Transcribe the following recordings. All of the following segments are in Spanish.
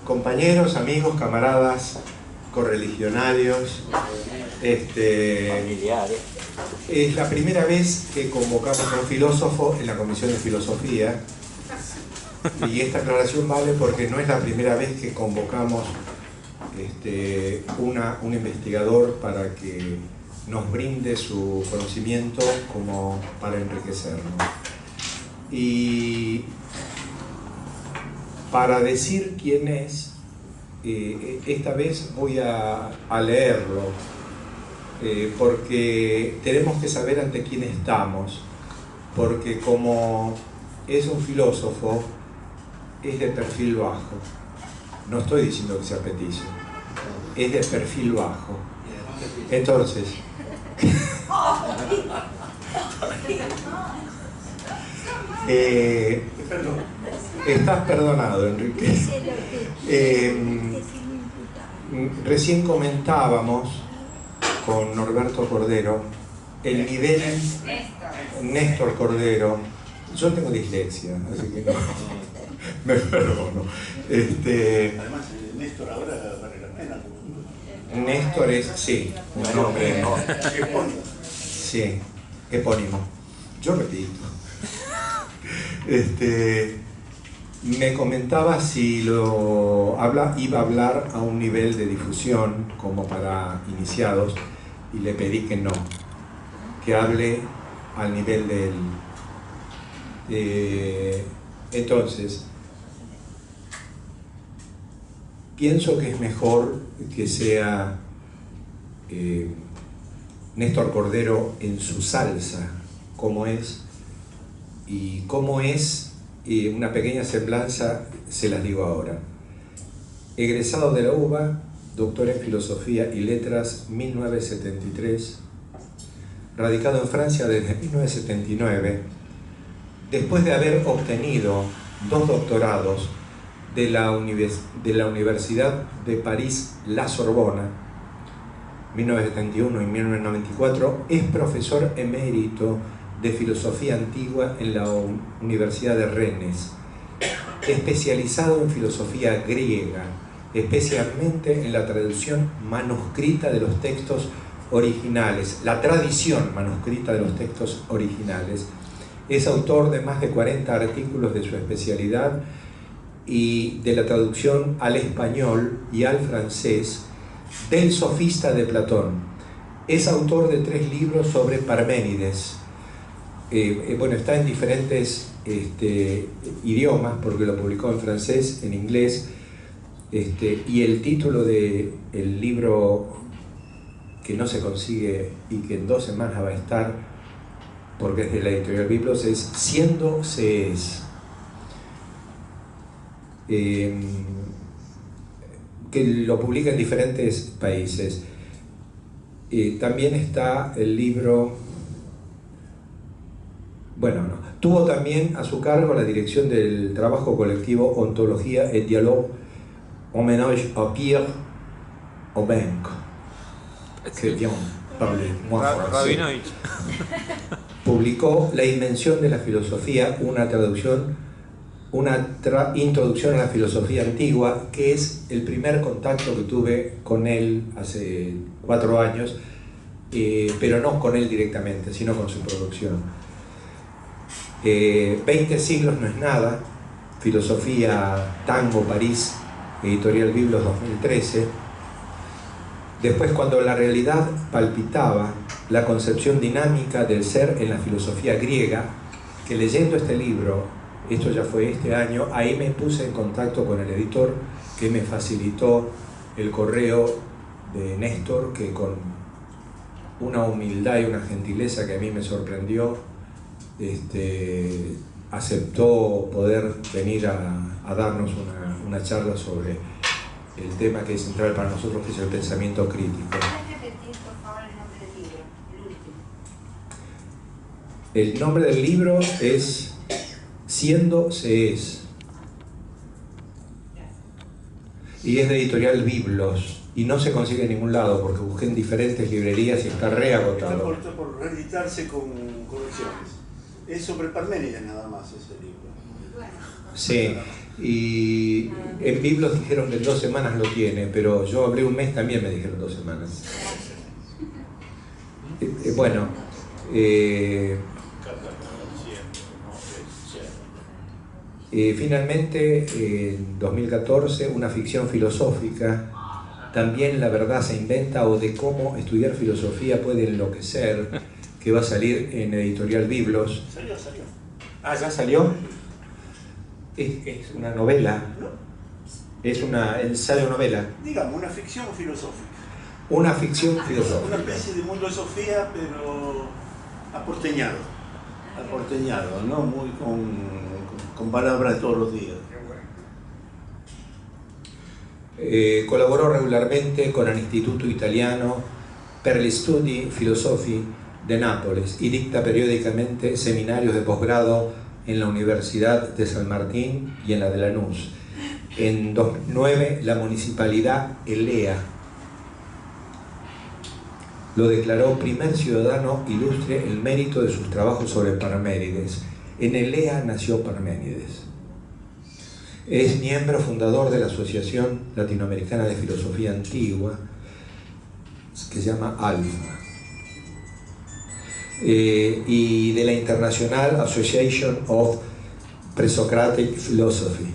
Compañeros, amigos, camaradas, correligionarios, es la primera vez que convocamos a un filósofo en la Comisión de Filosofía, y esta aclaración vale porque no es la primera vez que convocamos un investigador para que nos brinde su conocimiento como para enriquecernos. Y para decir quién es, esta vez voy a leerlo, porque tenemos que saber ante quién estamos, porque como es un filósofo, es de perfil bajo. No estoy diciendo que sea petizo, es de perfil bajo. Entonces, estás perdonado, Enrique. Recién comentábamos con Norberto Cordero el nivel. Néstor Cordero. Yo tengo dislexia, así que no me perdono. Además, Néstor ahora vale la pena. Néstor es, sí, un nombre. Sí, epónimo. Yo repito. Me comentaba si iba a hablar a un nivel de difusión como para iniciados, y le pedí que no, que hable al nivel de él. Entonces, pienso que es mejor que sea Néstor Cordero en su salsa, como es, y cómo es, una pequeña semblanza se las digo ahora. Egresado de la UBA, doctor en Filosofía y Letras 1973, radicado en Francia desde 1979, después de haber obtenido 2 doctorados de la Universidad de París La Sorbona, 1971 y 1994, es profesor emérito de Filosofía Antigua en la Universidad de Rennes, especializado en filosofía griega, especialmente en la traducción manuscrita de los textos originales, la tradición manuscrita de los textos originales. Es autor de más de 40 artículos de su especialidad y de la traducción al español y al francés del Sofista de Platón. Es autor de 3 libros sobre Parménides. Bueno, está en diferentes idiomas, porque lo publicó en francés, en inglés, y el título del libro, que no se consigue y que en 2 semanas va a estar, porque es de la editorial Biblos, es Siendo se es. Que lo publica en diferentes países. También está el libro, tuvo también a su cargo la dirección del trabajo colectivo Ontología et Dialogue, hommage à Pierre Aubenc. Que bien parler moi français. Publicó La Invención de la Filosofía, una introducción a la filosofía antigua, que es el primer contacto que tuve con él hace 4 años, pero no con él directamente, sino con su producción. 20 siglos no es nada, Filosofía, Tango, París, editorial Biblos 2013. Después, Cuando la realidad palpitaba, la concepción dinámica del ser en la filosofía griega, que leyendo este libro, esto ya fue este año, ahí me puse en contacto con el editor, que me facilitó el correo de Néstor, que con una humildad y una gentileza que a mí me sorprendió, aceptó poder venir a darnos una charla sobre el tema que es central para nosotros, que es el pensamiento crítico. ¿Puedes repetir, por favor, el nombre del libro? El último. El nombre del libro es Siendo se es, y es de editorial Biblos, y no se consigue en ningún lado porque busqué en diferentes librerías y está reagotado. Está por reeditarse con correcciones. Es sobre Parménides nada más ese libro. Sí, Y en Biblos dijeron que en 2 semanas lo tiene, pero yo hablé un mes, también me dijeron 2 semanas. Bueno, finalmente, en 2014, una ficción filosófica, También la verdad se inventa, o de cómo estudiar filosofía puede enloquecer, que va a salir en Editorial Biblos. Salió. Ah, ¿ya salió? Es una novela. ¿No? Es una ensayo-novela. Digamos, una ficción filosófica. Una ficción filosófica. Una especie de mundo de Sofía, pero aporteñado. Aporteñado, ¿no? Muy con palabras de todos los días. Colaboró regularmente con el Instituto Italiano per gli Studi Filosofi de Nápoles y dicta periódicamente seminarios de posgrado en la Universidad de San Martín y en la de Lanús. En 2009, la municipalidad Elea lo declaró primer ciudadano ilustre en mérito de sus trabajos sobre Parménides. En Elea nació Parménides. Es miembro fundador de la Asociación Latinoamericana de Filosofía Antigua, que se llama ALFA, y de la International Association of Presocratic Philosophy,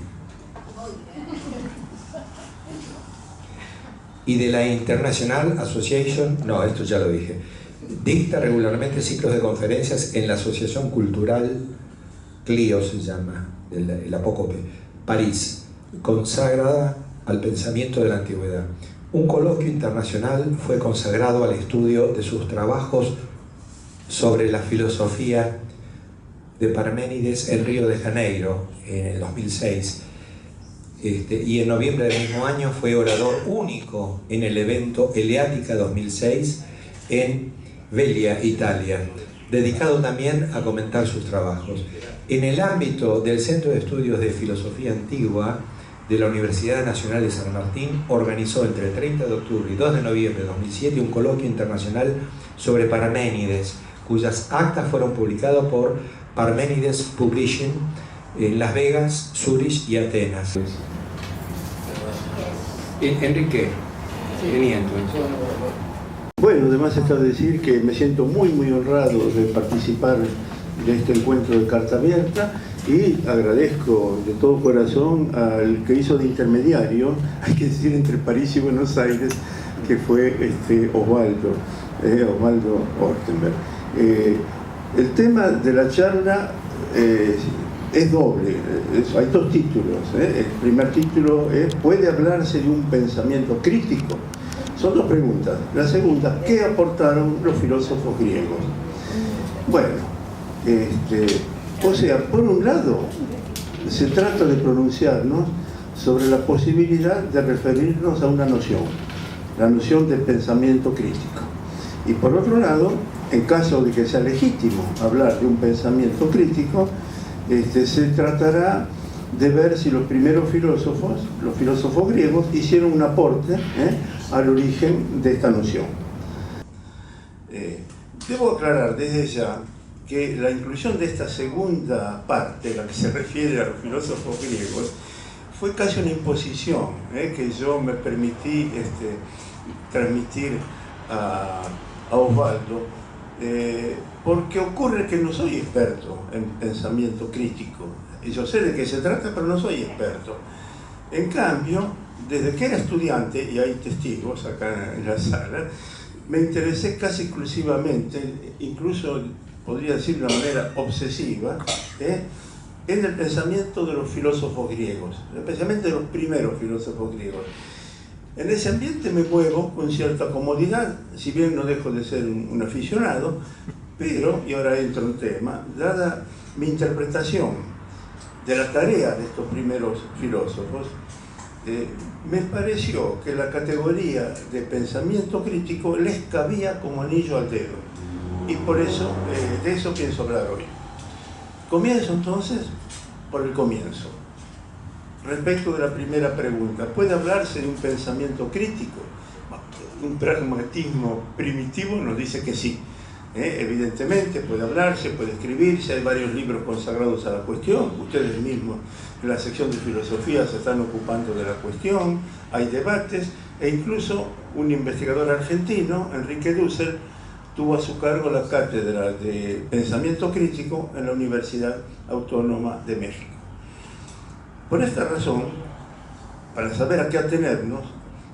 y de la International Association, no, esto ya lo dije, dicta regularmente ciclos de conferencias en la Asociación Cultural Clio, se llama, el Apócope, París, consagrada al pensamiento de la antigüedad. Un coloquio internacional fue consagrado al estudio de sus trabajos sobre la filosofía de Parménides en Río de Janeiro, en el 2006. Y en noviembre del mismo año fue orador único en el evento Eleática 2006 en Velia, Italia, dedicado también a comentar sus trabajos. En el ámbito del Centro de Estudios de Filosofía Antigua de la Universidad Nacional de San Martín, organizó entre el 30 de octubre y 2 de noviembre de 2007 un coloquio internacional sobre Parménides, cuyas actas fueron publicadas por Parménides Publishing en Las Vegas, Zúrich y Atenas. Enrique, tenía entonces. Bueno, además está decir que me siento muy honrado de participar de este encuentro de Carta Abierta y agradezco de todo corazón al que hizo de intermediario, hay que decir, entre París y Buenos Aires, que fue Osvaldo Ortenberg. El tema de la charla es doble, hay 2 títulos. El primer título es ¿puede hablarse de un pensamiento crítico? Son 2 preguntas. La segunda, ¿qué aportaron los filósofos griegos? Bueno, o sea, por un lado, se trata de pronunciarnos sobre la posibilidad de referirnos a una noción, la noción del pensamiento crítico. Y por otro lado, en caso de que sea legítimo hablar de un pensamiento crítico, se tratará de ver si los primeros filósofos, los filósofos griegos, hicieron un aporte al origen de esta noción. Debo aclarar desde ya que la inclusión de esta segunda parte, la que se refiere a los filósofos griegos, fue casi una imposición que yo me permití transmitir a Osvaldo, porque ocurre que no soy experto en pensamiento crítico. Yo sé de qué se trata, pero no soy experto. En cambio, desde que era estudiante, y hay testigos acá en la sala, me interesé casi exclusivamente, incluso podría decir de una manera obsesiva, en el pensamiento de los filósofos griegos, especialmente de los primeros filósofos griegos. En ese ambiente me muevo con cierta comodidad, si bien no dejo de ser un aficionado, pero, y ahora entro en tema, dada mi interpretación de la tarea de estos primeros filósofos, me pareció que la categoría de pensamiento crítico les cabía como anillo al dedo. Y por eso, de eso pienso hablar hoy. Comienzo entonces por el comienzo. Respecto de la primera pregunta, ¿puede hablarse de un pensamiento crítico? Un pragmatismo primitivo nos dice que sí. Evidentemente puede hablarse, puede escribirse, hay varios libros consagrados a la cuestión, ustedes mismos en la sección de filosofía se están ocupando de la cuestión, hay debates, e incluso un investigador argentino, Enrique Dussel, tuvo a su cargo la cátedra de pensamiento crítico en la Universidad Autónoma de México. Por esta razón, para saber a qué atenernos,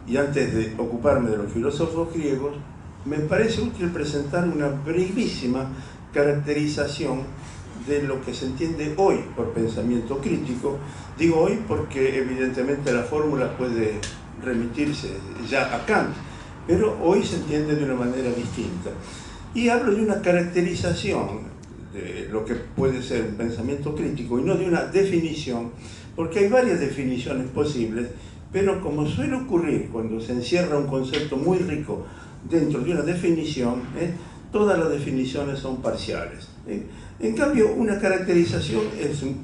y antes de ocuparme de los filósofos griegos, me parece útil presentar una brevísima caracterización de lo que se entiende hoy por pensamiento crítico. Digo hoy porque evidentemente la fórmula puede remitirse ya a Kant, pero hoy se entiende de una manera distinta. Y hablo de una caracterización de lo que puede ser un pensamiento crítico y no de una definición, porque hay varias definiciones posibles, pero como suele ocurrir cuando se encierra un concepto muy rico dentro de una definición, todas las definiciones son parciales. En cambio, una caracterización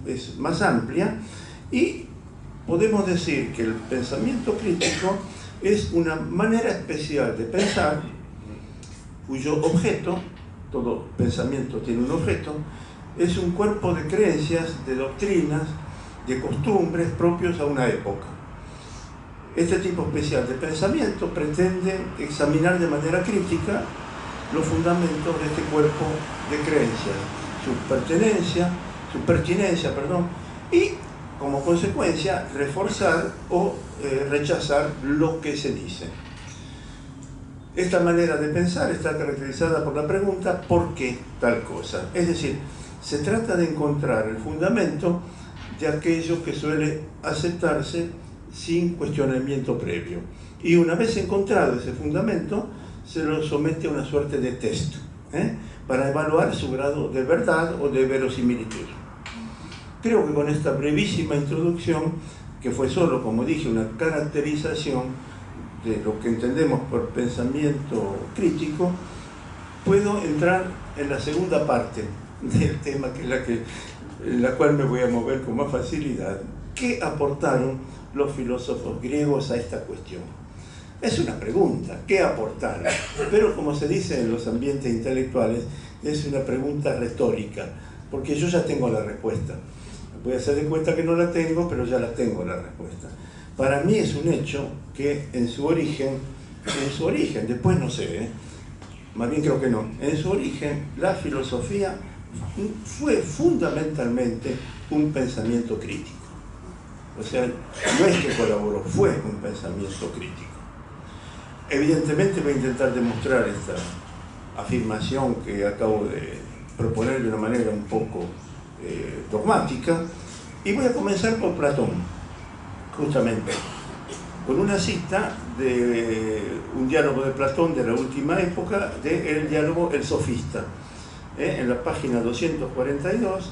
es más amplia y podemos decir que el pensamiento crítico es una manera especial de pensar cuyo objeto, todo pensamiento tiene un objeto, es un cuerpo de creencias, de doctrinas, de costumbres propios a una época. Este tipo especial de pensamiento pretende examinar de manera crítica los fundamentos de este cuerpo de creencias, su pertinencia, y como consecuencia reforzar o rechazar lo que se dice. Esta manera de pensar está caracterizada por la pregunta ¿por qué tal cosa? Es decir, se trata de encontrar el fundamento de aquello que suele aceptarse sin cuestionamiento previo. Y una vez encontrado ese fundamento, se lo somete a una suerte de test, para evaluar su grado de verdad o de verosimilitud. Creo que con esta brevísima introducción, que fue solo, como dije, una caracterización de lo que entendemos por pensamiento crítico, puedo entrar en la segunda parte del tema, que es en la cual me voy a mover con más facilidad. ¿Qué aportaron los filósofos griegos a esta cuestión? Es una pregunta, ¿qué aportaron? Pero como se dice en los ambientes intelectuales, es una pregunta retórica, porque yo ya tengo la respuesta. Voy a hacer de cuenta que no la tengo, pero ya la tengo la respuesta. Para mí es un hecho que en su origen, después no sé, más bien creo que no, en su origen la filosofía fue fundamentalmente un pensamiento crítico. O sea, no es que colaboró, fue un pensamiento crítico. Evidentemente voy a intentar demostrar esta afirmación que acabo de proponer de una manera un poco dogmática, y voy a comenzar por Platón, justamente, con una cita de un diálogo de Platón de la última época, del diálogo El Sofista. En la página 242,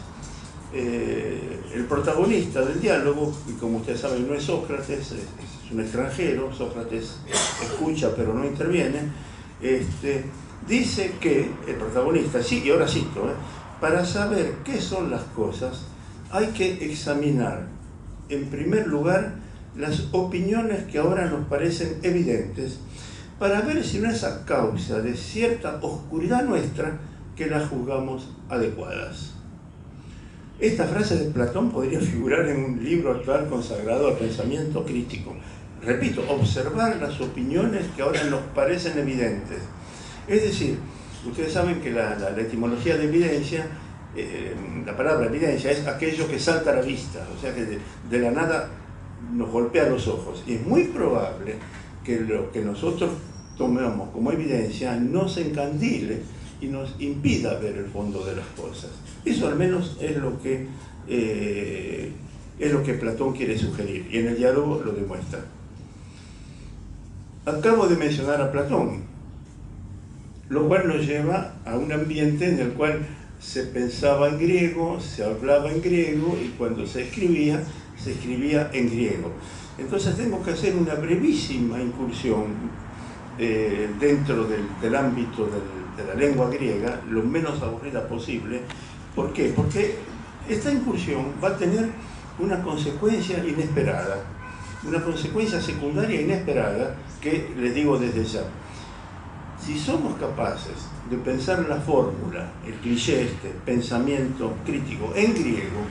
el protagonista del diálogo, y como ustedes saben no es Sócrates, es un extranjero, Sócrates escucha pero no interviene, dice que el protagonista, sí, y ahora cito, para saber qué son las cosas hay que examinar en primer lugar las opiniones que ahora nos parecen evidentes, para ver si no es a causa de cierta oscuridad nuestra que las juzgamos adecuadas. Esta frase de Platón podría figurar en un libro actual consagrado al pensamiento crítico. Repito, observar las opiniones que ahora nos parecen evidentes. Es decir, ustedes saben que la etimología de evidencia, la palabra evidencia es aquello que salta a la vista, o sea que de la nada nos golpea los ojos. Y es muy probable que lo que nosotros tomemos como evidencia nos encandile y nos impida ver el fondo de las cosas. Eso al menos es lo que Platón quiere sugerir, y en el diálogo lo demuestra. Acabo de mencionar a Platón, lo cual nos lleva a un ambiente en el cual se pensaba en griego, se hablaba en griego, y cuando se escribía en griego. Entonces tengo que hacer una brevísima incursión dentro del ámbito de la lengua griega, lo menos aburrida posible. ¿Por qué? Porque esta incursión va a tener una consecuencia inesperada, una consecuencia secundaria inesperada que les digo desde ya. Si somos capaces de pensar la fórmula, el cliché pensamiento crítico en griego,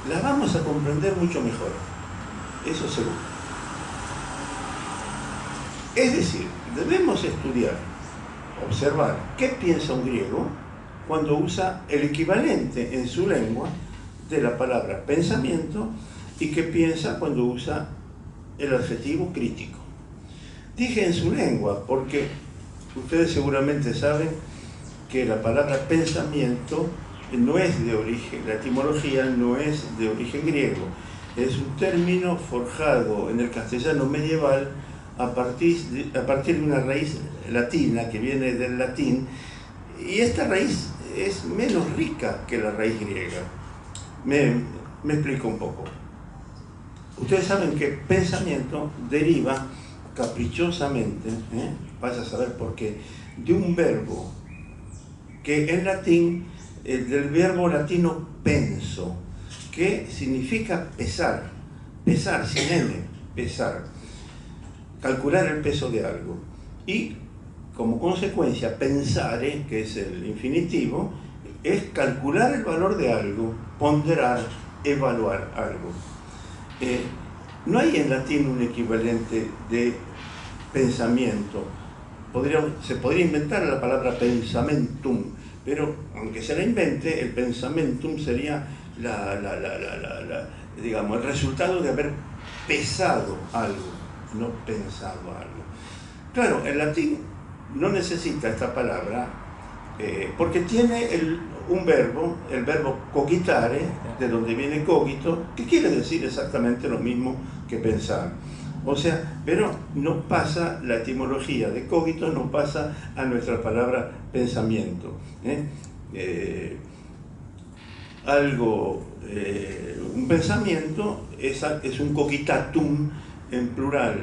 la vamos a comprender mucho mejor. Eso seguro. Es decir, debemos estudiar, observar qué piensa un griego cuando usa el equivalente en su lengua de la palabra pensamiento y qué piensa cuando usa el adjetivo crítico. Dije en su lengua porque ustedes seguramente saben que la palabra pensamiento no es de origen, la etimología no es de origen griego, es un término forjado en el castellano medieval a partir de una raíz latina que viene del latín, y esta raíz es menos rica que la raíz griega. Me explico un poco. Ustedes saben que pensamiento deriva caprichosamente, vas a saber por qué, de un verbo que en latín, del verbo latino penso, que significa pesar, pesar sin n, pesar, calcular el peso de algo. Y como consecuencia, pensare, que es el infinitivo, es calcular el valor de algo, ponderar, evaluar algo. No hay en latín un equivalente de pensamiento. Se podría inventar la palabra pensamentum, pero aunque se la invente, el pensamentum sería digamos, el resultado de haber pesado algo, no pensado algo. Claro, el latín no necesita esta palabra porque tiene un verbo, el verbo cogitare, de donde viene cogito, que quiere decir exactamente lo mismo que pensar. O sea, pero no pasa, la etimología de cogito no pasa a nuestra palabra pensamiento. Un pensamiento es un cogitatum en plural,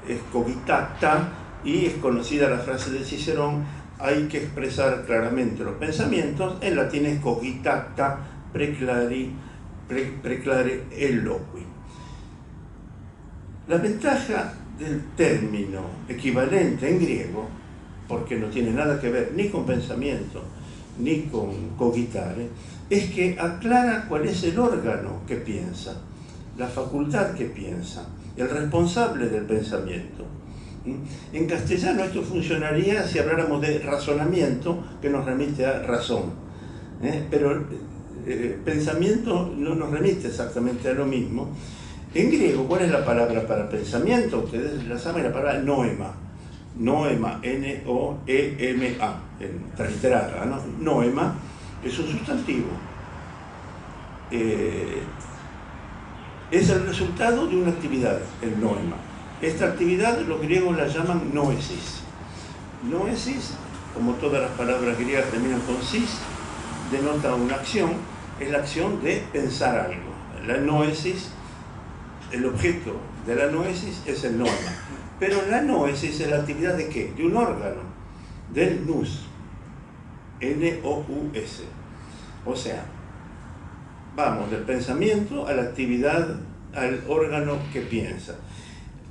es cogitata, y es conocida la frase de Cicerón: hay que expresar claramente los pensamientos. En latín es cogitata preclare eloqui. La ventaja del término equivalente en griego, porque no tiene nada que ver ni con pensamiento ni con cogitare, es que aclara cuál es el órgano que piensa, la facultad que piensa, el responsable del pensamiento. En castellano esto funcionaría si habláramos de razonamiento, que nos remite a razón, pero pensamiento no nos remite exactamente a lo mismo. En griego, ¿cuál es la palabra para pensamiento? Ustedes la saben, la palabra noema. Noema, N-O-E-M-A, transliterada, ¿no? Noema es un sustantivo. Es el resultado de una actividad, el noema. Esta actividad los griegos la llaman noesis. Noesis, como todas las palabras griegas terminan con sis, denota una acción, es la acción de pensar algo. La noesis, el objeto de la noesis es el noema. Pero la noesis es la actividad de ¿qué? De un órgano, del nous, N-O-U-S. O sea, vamos del pensamiento a la actividad, al órgano que piensa.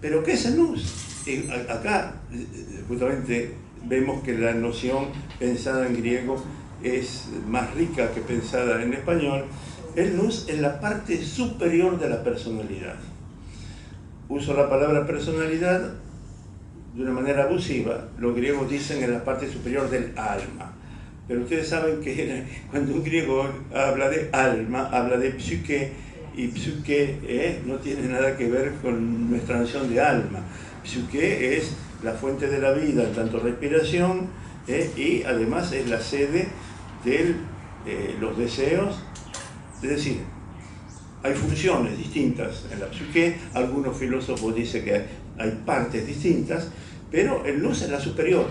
¿Pero qué es el nous? Acá justamente vemos que la noción pensada en griego es más rica que pensada en español. El nous es la parte superior de la personalidad. Uso la palabra personalidad de una manera abusiva. Los griegos dicen en la parte superior del alma. Pero ustedes saben que cuando un griego habla de alma, habla de psique, y psique no tiene nada que ver con nuestra noción de alma. Psique es la fuente de la vida, en tanto respiración, y además es la sede de los deseos. Es decir, hay funciones distintas en la psique. Algunos filósofos dicen que hay partes distintas, pero el nous es la superior,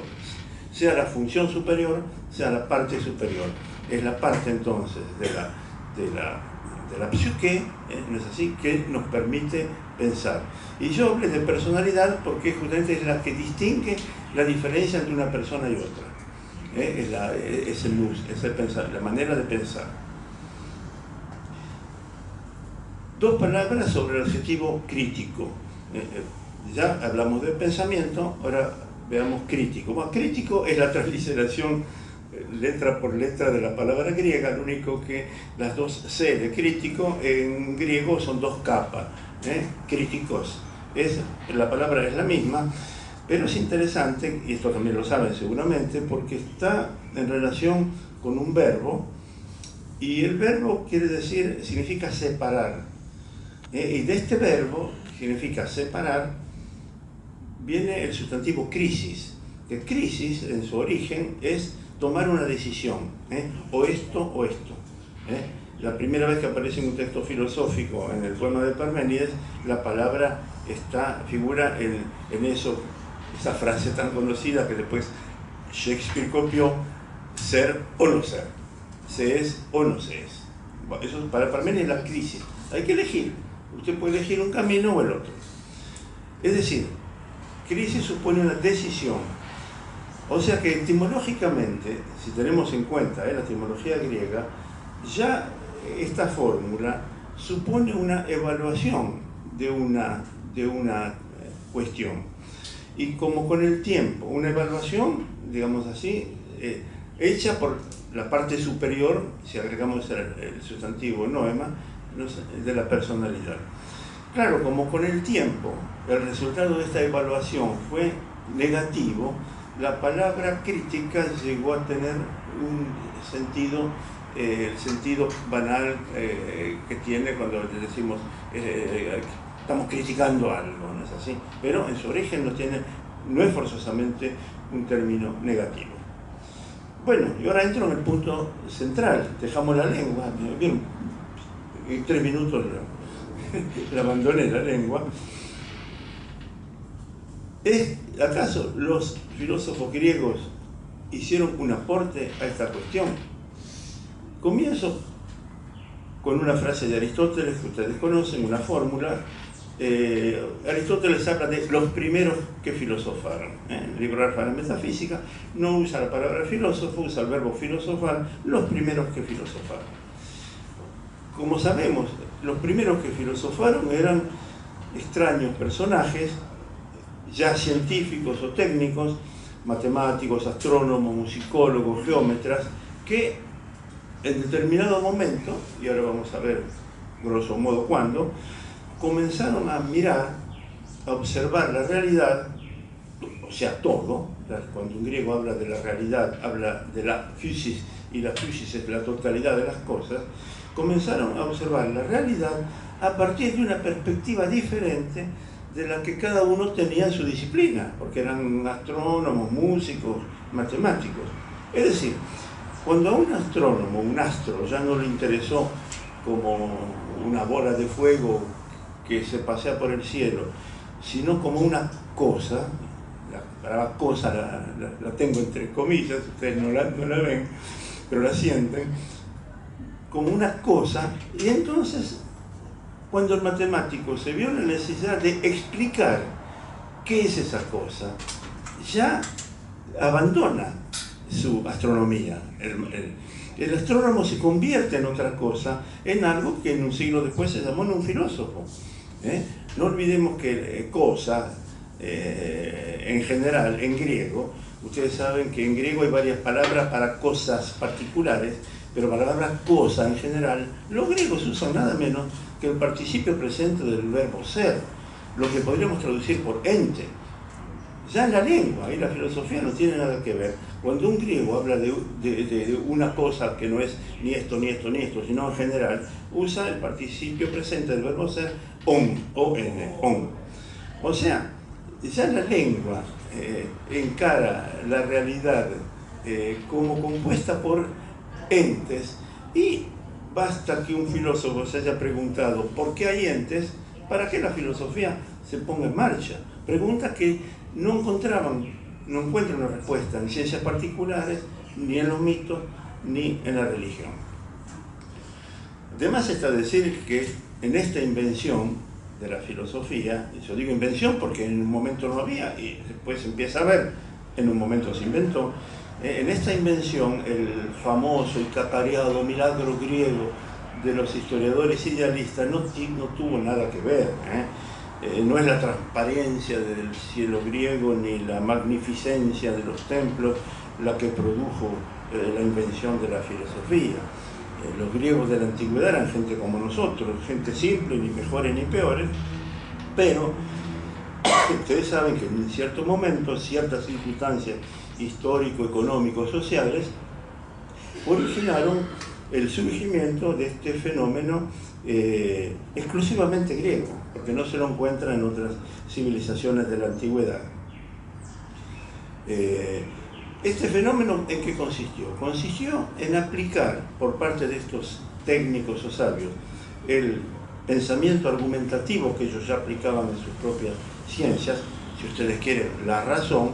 sea la función superior, sea la parte superior. Es la parte entonces de la psique, ¿no es así?, que nos permite pensar. Y yo hablé de personalidad porque justamente es la que distingue la diferencia entre una persona y otra. Es el nous, es el pensar, la manera de pensar. Dos palabras sobre el adjetivo crítico. Ya hablamos del pensamiento, ahora Veamos crítico. Bueno, crítico es la transliteración letra por letra de la palabra griega, lo único que las dos C de crítico en griego son dos capas, críticos. La palabra es la misma, pero es interesante, y esto también lo saben seguramente, porque está en relación con un verbo, y el verbo significa separar. Y de este verbo, significa separar, viene el sustantivo crisis, que crisis en su origen es tomar una decisión, o esto o esto. La primera vez que aparece en un texto filosófico, en el poema de Parménides, la palabra figura en esa frase tan conocida que después Shakespeare copió: ser o no ser, se es o no se es. Eso para Parménides es la crisis. Hay que elegir. Usted puede elegir un camino o el otro. Es decir, crisis supone una decisión. O sea que etimológicamente, si tenemos en cuenta la etimología griega, ya esta fórmula supone una evaluación de una cuestión. Y como con el tiempo, una evaluación, digamos así, hecha por la parte superior, si agregamos el sustantivo noema, de la personalidad. Claro, como con el tiempo el resultado de esta evaluación fue negativo, la palabra crítica llegó a tener un sentido, el sentido banal que tiene cuando decimos estamos criticando algo, ¿no es así? Pero en su origen no es forzosamente un término negativo. Bueno, y ahora entro en el punto central, dejamos la lengua, bien, en 3 minutos la abandoné la lengua. ¿Acaso los filósofos griegos hicieron un aporte a esta cuestión? Comienzo con una frase de Aristóteles que ustedes conocen, una fórmula. Aristóteles habla de los primeros que filosofaron. En el libro Alfa de la Metafísica no usa la palabra filósofo, usa el verbo filosofar, los primeros que filosofaron. Como sabemos, los primeros que filosofaron eran extraños personajes, ya científicos o técnicos, matemáticos, astrónomos, musicólogos, geómetras, que en determinado momento, y ahora vamos a ver grosso modo cuándo, comenzaron a mirar, a observar la realidad, o sea, todo. Cuando un griego habla de la realidad, habla de la physis, y la physis es la totalidad de las cosas. Comenzaron a observar la realidad a partir de una perspectiva diferente de la que cada uno tenía en su disciplina, porque eran astrónomos, músicos, matemáticos. Es decir, cuando a un astrónomo, un astro, ya no le interesó como una bola de fuego que se pasea por el cielo, sino como una cosa, la palabra cosa la tengo entre comillas, ustedes no la ven, pero la sienten, como una cosa, y entonces cuando el matemático se vio la necesidad de explicar qué es esa cosa, ya abandona su astronomía. El astrónomo se convierte en otra cosa, en algo que en un siglo después se llamó un filósofo. No olvidemos que cosa, en general, en griego, ustedes saben que en griego hay varias palabras para cosas particulares, pero para la palabra cosa en general, los griegos usan nada menos que el participio presente del verbo ser, lo que podríamos traducir por ente. Ya en la lengua y la filosofía no tiene nada que ver. Cuando un griego habla de una cosa que no es ni esto, ni esto, ni esto, sino en general, usa el participio presente del verbo ser, on, o-n, on. O sea, ya la lengua encara la realidad como compuesta por entes, y basta que un filósofo se haya preguntado ¿por qué hay entes? Para que la filosofía se ponga en marcha. Preguntas que no encuentran una respuesta en ciencias particulares, ni en los mitos, ni en la religión. Además está decir que en esta invención de la filosofía, yo digo invención porque en un momento no había y después empieza a haber, en un momento se inventó, en esta invención el famoso y cacareado milagro griego de los historiadores idealistas no tuvo nada que ver. No es la transparencia del cielo griego ni la magnificencia de los templos la que produjo la invención de la filosofía. Los griegos de la antigüedad eran gente como nosotros, gente simple, ni mejores ni peores, pero ustedes saben que en cierto momento, ciertas circunstancias histórico-económicos sociales originaron el surgimiento de este fenómeno exclusivamente griego, porque no se lo encuentra en otras civilizaciones de la antigüedad. ¿Este fenómeno en qué consistió? Consistió en aplicar por parte de estos técnicos o sabios el pensamiento argumentativo que ellos ya aplicaban en sus propias ciencias, si ustedes quieren, la razón,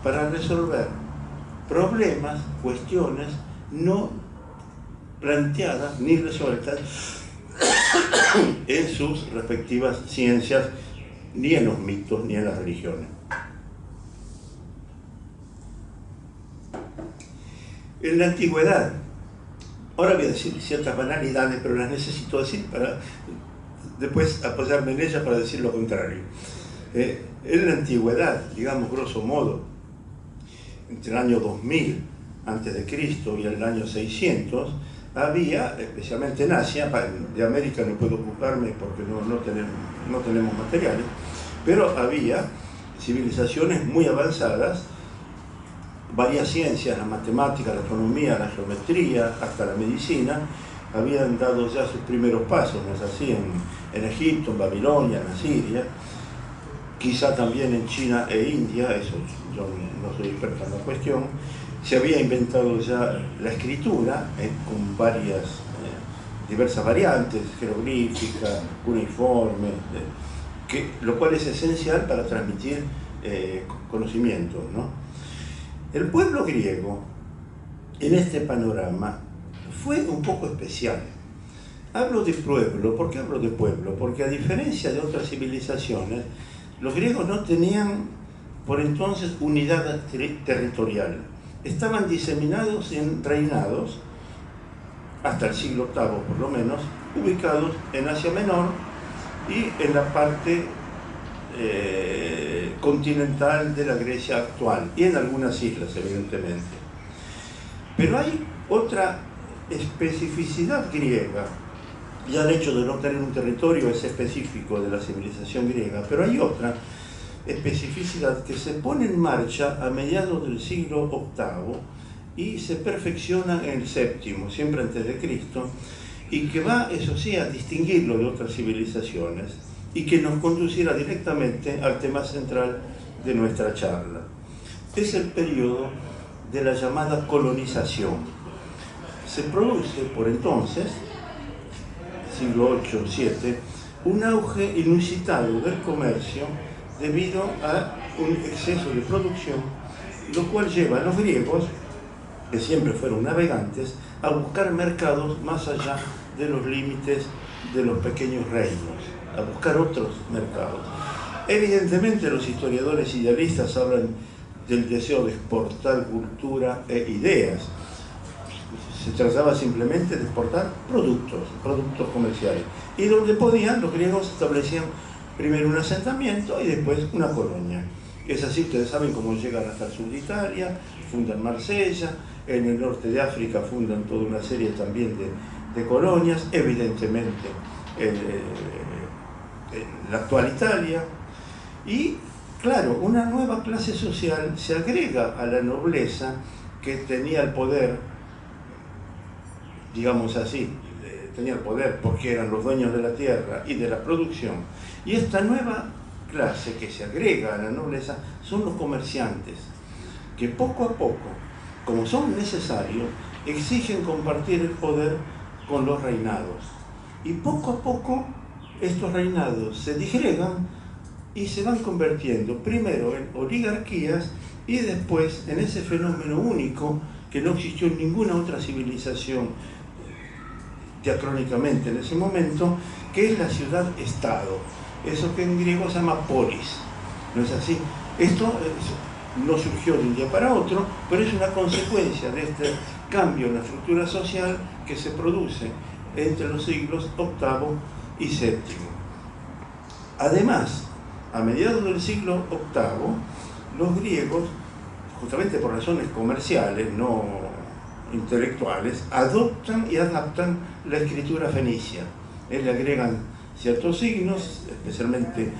para resolver problemas, cuestiones no planteadas ni resueltas en sus respectivas ciencias, ni en los mitos, ni en las religiones. En la antigüedad, ahora voy a decir ciertas banalidades, pero las necesito decir para después apoyarme en ellas para decir lo contrario. En la antigüedad, digamos grosso modo, entre el año 2000 a.C. y el año 600, había, especialmente en Asia, de América no puedo ocuparme porque no tenemos materiales, pero había civilizaciones muy avanzadas, varias ciencias, la matemática, la astronomía, la geometría, hasta la medicina, habían dado ya sus primeros pasos, ¿no es así? En Egipto, en Babilonia, en Asiria, quizá también en China e India, eso yo no soy experto en la cuestión. Se había inventado ya la escritura con varias, diversas variantes, jeroglífica, cuneiforme, lo cual es esencial para transmitir conocimientos, ¿no? El pueblo griego, en este panorama, fue un poco especial. Hablo de pueblo, ¿por qué hablo de pueblo? Porque a diferencia de otras civilizaciones, los griegos no tenían por entonces unidad territorial. Estaban diseminados en reinados, hasta el siglo VIII por lo menos, ubicados en Asia Menor y en la parte continental de la Grecia actual, y en algunas islas, evidentemente. Pero hay otra especificidad griega, ya el hecho de no tener un territorio es específico de la civilización griega, pero hay otra especificidad que se pone en marcha a mediados del siglo VIII y se perfecciona en el VII, siempre antes de Cristo, y que va, eso sí, a distinguirlo de otras civilizaciones y que nos conducirá directamente al tema central de nuestra charla. Es el periodo de la llamada colonización. Se produce por entonces, siglo VIII, VII, un auge inusitado del comercio debido a un exceso de producción, lo cual lleva a los griegos, que siempre fueron navegantes, a buscar mercados más allá de los límites de los pequeños reinos, a buscar otros mercados. Evidentemente los historiadores idealistas hablan del deseo de exportar cultura e ideas. Se trataba simplemente de exportar productos comerciales. Y donde podían, los griegos establecían primero un asentamiento y después una colonia. Es así, ustedes saben cómo llegan hasta el sur de Italia, fundan Marsella, en el norte de África fundan toda una serie también de colonias, evidentemente en la actual Italia. Y claro, una nueva clase social se agrega a la nobleza que tenía el poder, digamos así, tenía el poder porque eran los dueños de la tierra y de la producción. Y esta nueva clase que se agrega a la nobleza son los comerciantes, que poco a poco, como son necesarios, exigen compartir el poder con los reinados. Y poco a poco estos reinados se disgregan y se van convirtiendo primero en oligarquías y después en ese fenómeno único que no existió en ninguna otra civilización diacrónicamente en ese momento, que es la ciudad-estado, eso que en griego se llama polis, ¿no es así? Esto no surgió de un día para otro, pero es una consecuencia de este cambio en la estructura social que se produce entre los siglos VIII y VII. Además, a mediados del siglo VIII, los griegos, justamente por razones comerciales, no intelectuales, adoptan y adaptan la escritura fenicia. Le agregan ciertos signos, especialmente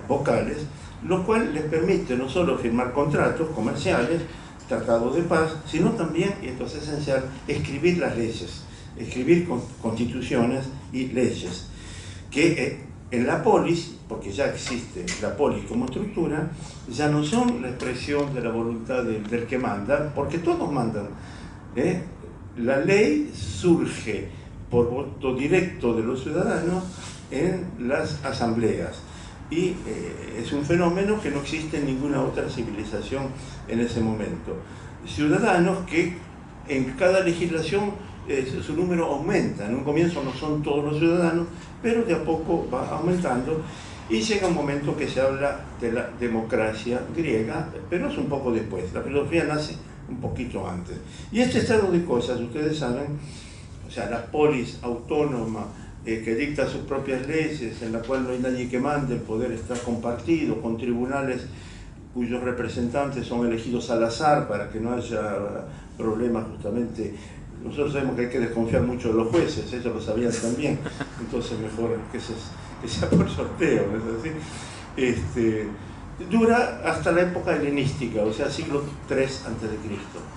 vocales, lo cual les permite no solo firmar contratos comerciales, tratados de paz, sino también, y esto es esencial, escribir las leyes, escribir constituciones y leyes, que en la polis, porque ya existe la polis como estructura, ya no son la expresión de la voluntad del que manda, porque todos mandan. La ley surge por voto directo de los ciudadanos en las asambleas, y es un fenómeno que no existe en ninguna otra civilización en ese momento. Ciudadanos que en cada legislación su número aumenta. En un comienzo no son todos los ciudadanos, pero de a poco va aumentando, y llega un momento que se habla de la democracia griega, pero es un poco después. La filosofía nace un poquito antes. Y este estado de cosas, ustedes saben, o sea, la polis autónoma que dicta sus propias leyes, en la cual no hay nadie que mande, el poder está compartido, con tribunales cuyos representantes son elegidos al azar para que no haya problemas justamente. Nosotros sabemos que hay que desconfiar mucho de los jueces, ellos lo sabían también, entonces mejor que sea por sorteo, ¿no es así? Dura hasta la época helenística, o sea, siglo III a.C.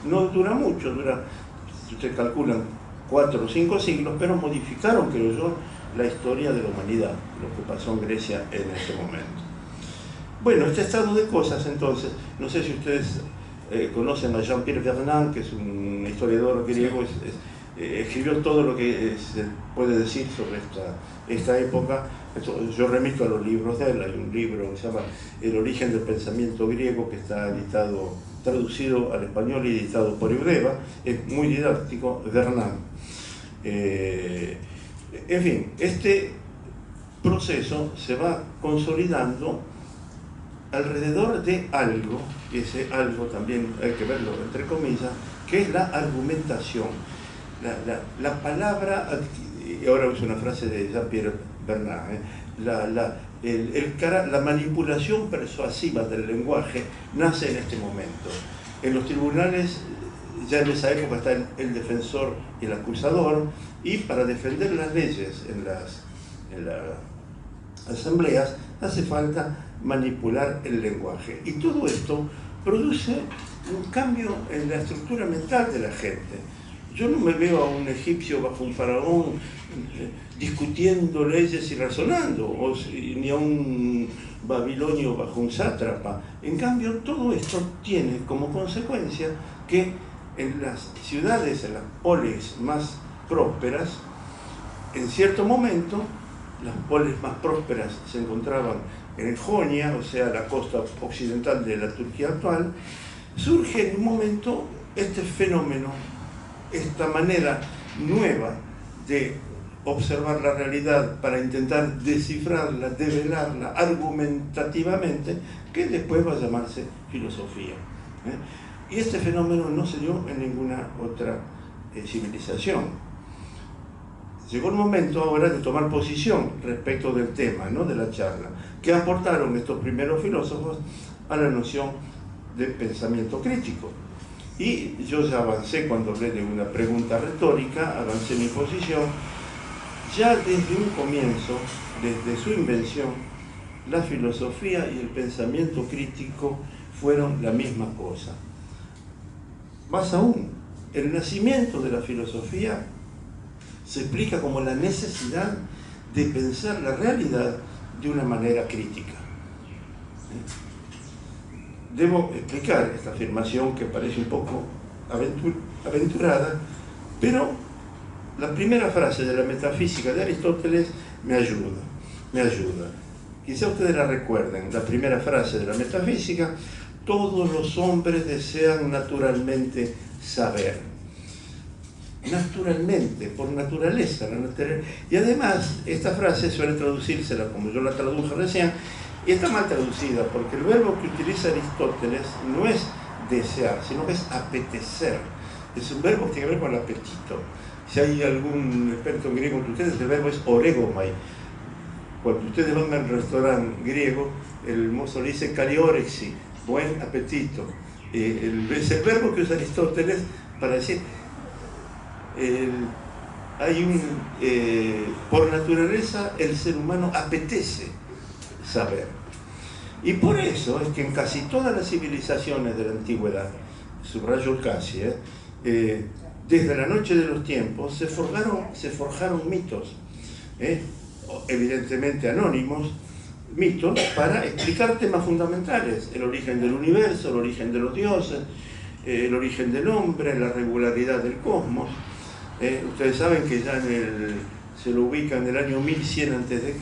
No dura mucho, dura, si ustedes calculan, 4 o 5 siglos, pero modificaron, creo yo, la historia de la humanidad, lo que pasó en Grecia en ese momento. Bueno, este estado de cosas, entonces, no sé si ustedes conocen a Jean-Pierre Vernant, que es un historiador griego, escribió todo lo que se puede decir sobre esta época. Yo remito a los libros de él. Hay un libro que se llama El origen del pensamiento griego, que está traducido al español y editado por Eudeva. Es muy didáctico, Vernant. En fin, este proceso se va consolidando alrededor de algo, y ese algo también hay que verlo entre comillas, que es la argumentación. La palabra, y ahora uso una frase de Jean-Pierre Vernant, la manipulación persuasiva del lenguaje nace en este momento. En los tribunales, ya en esa época está el defensor y el acusador, y para defender las leyes en las asambleas hace falta manipular el lenguaje. Y todo esto produce un cambio en la estructura mental de la gente. Yo no me veo a un egipcio bajo un faraón discutiendo leyes y razonando, ni a un babilonio bajo un sátrapa. En cambio, todo esto tiene como consecuencia que en las ciudades, en las polis más prósperas, en cierto momento, las polis más prósperas se encontraban en Jonia, o sea, la costa occidental de la Turquía actual, surge en un momento este fenómeno, esta manera nueva de observar la realidad para intentar descifrarla, develarla argumentativamente, que después va a llamarse filosofía. Y este fenómeno no se dio en ninguna otra civilización. Llegó el momento ahora de tomar posición respecto del tema, ¿no?, de la charla. ¿Qué aportaron estos primeros filósofos a la noción de pensamiento crítico? Y yo ya avancé cuando hablé de una pregunta retórica, avancé mi posición. Ya desde un comienzo, desde su invención, la filosofía y el pensamiento crítico fueron la misma cosa. Más aún, el nacimiento de la filosofía se explica como la necesidad de pensar la realidad de una manera crítica. Debo explicar esta afirmación que parece un poco aventurada, pero la primera frase de la metafísica de Aristóteles me ayuda. Quizá ustedes la recuerden, la primera frase de la metafísica: todos los hombres desean naturalmente saber. Naturalmente, por naturaleza. Y además, esta frase suele traducírsela como yo la traduje recién, y está mal traducida, porque el verbo que utiliza Aristóteles no es desear, sino que es apetecer. Es un verbo que tiene que ver con el apetito. Si hay algún experto en griego entre ustedes, el verbo es oregomai. Cuando ustedes van al restaurante griego, el mozo le dice kaliorexi, buen apetito. Es el verbo que usa Aristóteles para decir, por naturaleza el ser humano apetece saber. Y por eso es que en casi todas las civilizaciones de la antigüedad, subrayo casi, desde la noche de los tiempos se forjaron mitos, evidentemente anónimos, mitos para explicar temas fundamentales: el origen del universo, el origen de los dioses, el origen del hombre, la regularidad del cosmos. Ustedes saben que ya se lo ubica en el año 1100 a.C.,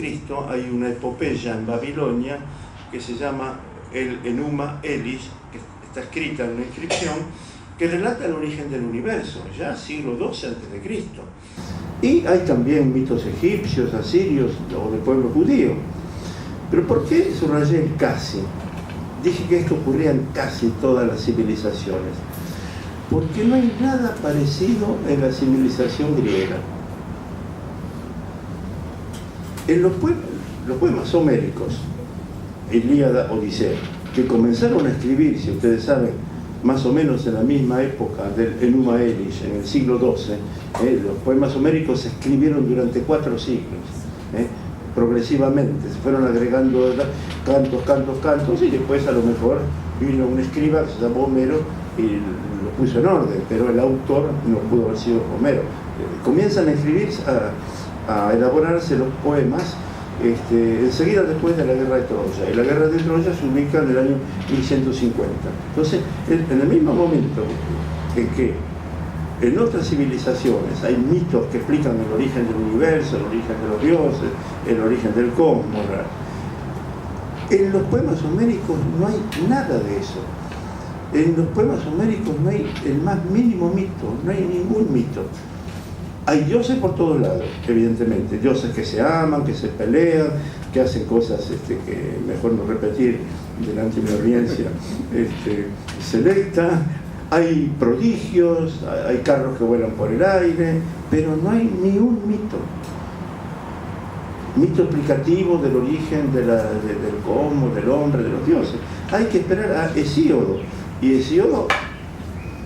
hay una epopeya en Babilonia que se llama el Enuma Elish, que está escrita en una inscripción que relata el origen del universo, ya siglo XII a.C. Y hay también mitos egipcios, asirios o del pueblo judío. Pero ¿por qué subrayé el casi? Dije que esto ocurría en casi todas las civilizaciones. Porque no hay nada parecido en la civilización griega. En los poemas homéricos, Ilíada, Odisea, que comenzaron a escribir, si ustedes saben, más o menos en la misma época del Enuma Elish, en el siglo XII, los poemas homéricos se escribieron durante 4 siglos, progresivamente, se fueron agregando cantos, y después a lo mejor vino un escriba que se llamó Homero y lo puso en orden, pero el autor no pudo haber sido Homero. Comienzan a escribir, a elaborarse los poemas enseguida después de la guerra de Troya, y la guerra de Troya se ubica en el año 1150. Entonces, en el mismo momento en que en otras civilizaciones hay mitos que explican el origen del universo, el origen de los dioses, el origen del cosmos, en los poemas homéricos no hay nada de eso. En los poemas homéricos no hay el más mínimo mito, no hay ningún mito. Hay dioses por todos lados, evidentemente, dioses que se aman, que se pelean, que hacen cosas que mejor no repetir delante de mi audiencia selecta. Hay prodigios, hay carros que vuelan por el aire, pero no hay ni un mito explicativo del origen del cosmos, del hombre, de los dioses. Hay que esperar a Hesíodo, y Hesíodo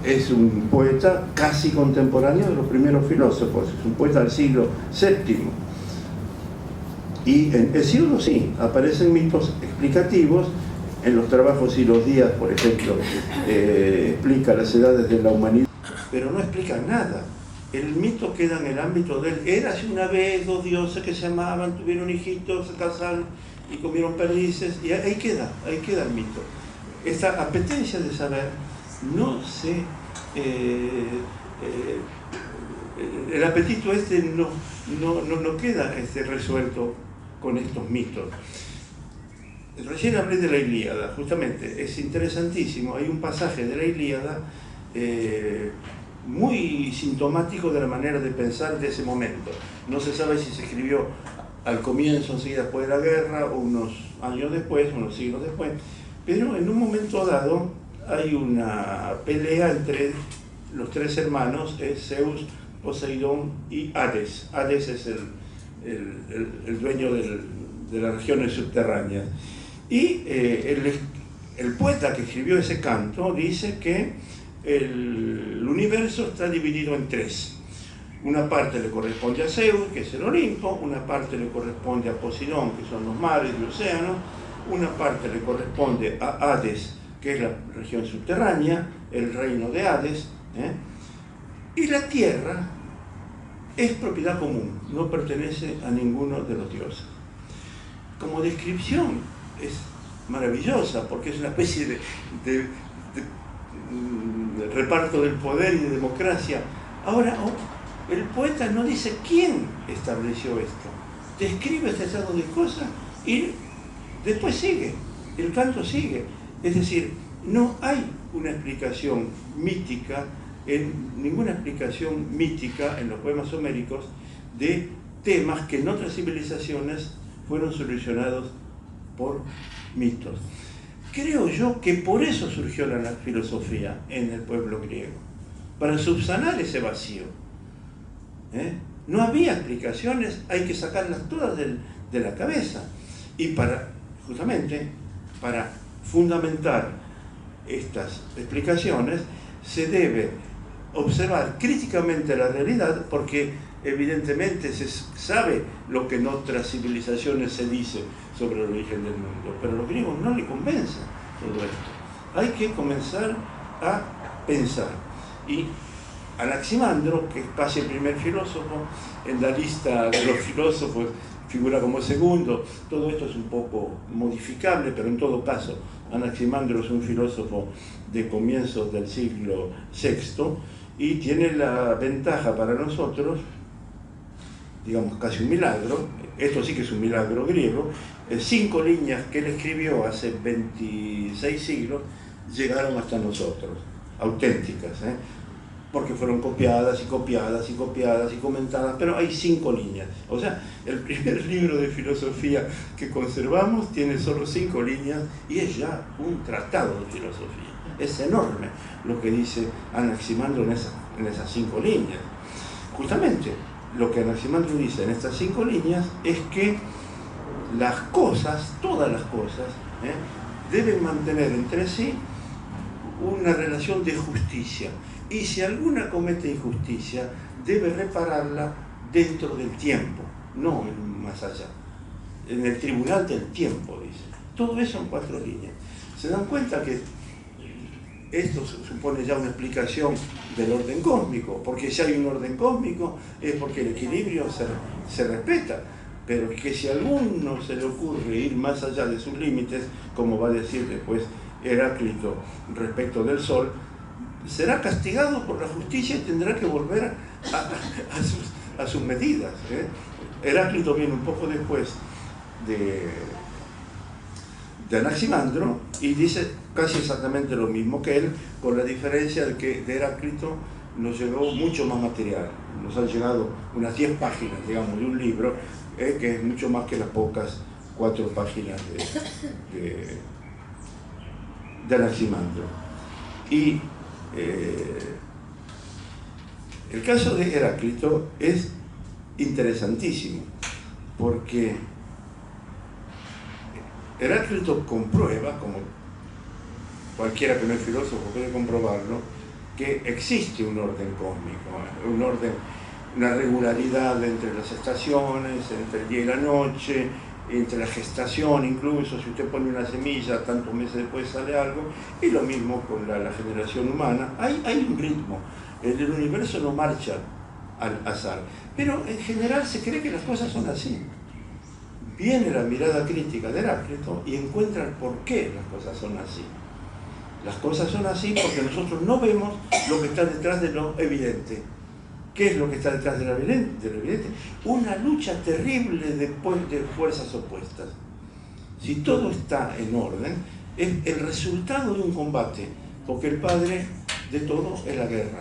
es un poeta casi contemporáneo de los primeros filósofos, es un poeta del siglo VII. Y en Hesíodo sí, aparecen mitos explicativos. En los trabajos y los días, por ejemplo, explica las edades de la humanidad, pero no explica nada. El mito queda en el ámbito del érase una vez 2 dioses que se amaban, tuvieron hijitos, se casaron y comieron perdices, y ahí queda el mito. Esta apetencia de saber no se... el apetito no queda resuelto con estos mitos. Recién hablé de la Ilíada, justamente, es interesantísimo. Hay un pasaje de la Ilíada muy sintomático de la manera de pensar de ese momento. No se sabe si se escribió al comienzo, enseguida después de la guerra, o unos años después, unos siglos después, pero en un momento dado hay una pelea entre los 3 hermanos, Zeus, Poseidón y Hades. Hades es el dueño de las regiones subterráneas. Y el poeta que escribió ese canto dice que el universo está dividido en 3. Una parte le corresponde a Zeus, que es el Olimpo, una parte le corresponde a Poseidón, que son los mares y océanos, una parte le corresponde a Hades, que es la región subterránea, el reino de Hades, y la tierra es propiedad común, no pertenece a ninguno de los dioses. Como descripción es maravillosa, porque es una especie de reparto del poder y de democracia. Ahora, el poeta no dice quién estableció esto, describe este estado de cosas y después sigue, el canto sigue. Es decir, no hay una explicación mítica, ninguna explicación mítica en los poemas homéricos de temas que en otras civilizaciones fueron solucionados por mitos. Creo yo que por eso surgió la filosofía en el pueblo griego, para subsanar ese vacío. No había explicaciones, hay que sacarlas todas de la cabeza. Y justamente para fundamentar estas explicaciones se debe observar críticamente la realidad, porque evidentemente se sabe lo que en otras civilizaciones se dice sobre el origen del mundo, pero a los griegos no les convence todo esto. Hay que comenzar a pensar. Y Anaximandro, que es casi el primer filósofo, en la lista de los filósofos figura como segundo. Todo esto es un poco modificable, pero en todo caso Anaximandro es un filósofo de comienzos del siglo VI y tiene la ventaja para nosotros, digamos casi un milagro, esto sí que es un milagro griego, 5 líneas que él escribió hace 26 siglos llegaron hasta nosotros, auténticas, porque fueron copiadas y copiadas y copiadas y comentadas, pero hay 5 líneas. O sea, el primer libro de filosofía que conservamos tiene solo 5 líneas y es ya un tratado de filosofía. Es enorme lo que dice Anaximandro en esas 5 líneas. Justamente lo que Anaximandro dice en estas 5 líneas es que las cosas, todas las cosas, deben mantener entre sí una relación de justicia. Y si alguna comete injusticia, debe repararla dentro del tiempo, no más allá. En el tribunal del tiempo, dice. Todo eso en 4 líneas. ¿Se dan cuenta que esto supone ya una explicación del orden cósmico? Porque si hay un orden cósmico es porque el equilibrio se respeta. Pero que si a alguno se le ocurre ir más allá de sus límites, como va a decir después Heráclito respecto del Sol, será castigado por la justicia y tendrá que volver a sus medidas. Heráclito viene un poco después de Anaximandro y dice casi exactamente lo mismo que él, con la diferencia de que de Heráclito nos llegó mucho más material. Nos han llegado unas 10 páginas, digamos, de un libro, que es mucho más que las pocas 4 páginas de Anaximandro. Y el caso de Heráclito es interesantísimo, porque Heráclito comprueba, como cualquiera que no es filósofo puede comprobarlo, que existe un orden cósmico, un orden, una regularidad entre las estaciones, entre el día y la noche, entre la gestación incluso. Si usted pone una semilla, tantos meses después sale algo, y lo mismo con la generación humana. Hay un ritmo. El universo no marcha al azar, pero en general se cree que las cosas son así. Viene la mirada crítica de Heráclito y encuentra el por qué las cosas son así. Las cosas son así porque nosotros no vemos lo que está detrás de lo evidente. ¿Qué es lo que está detrás de lo evidente? Una lucha terrible de fuerzas opuestas. Si todo está en orden, es el resultado de un combate, porque el padre de todo es la guerra.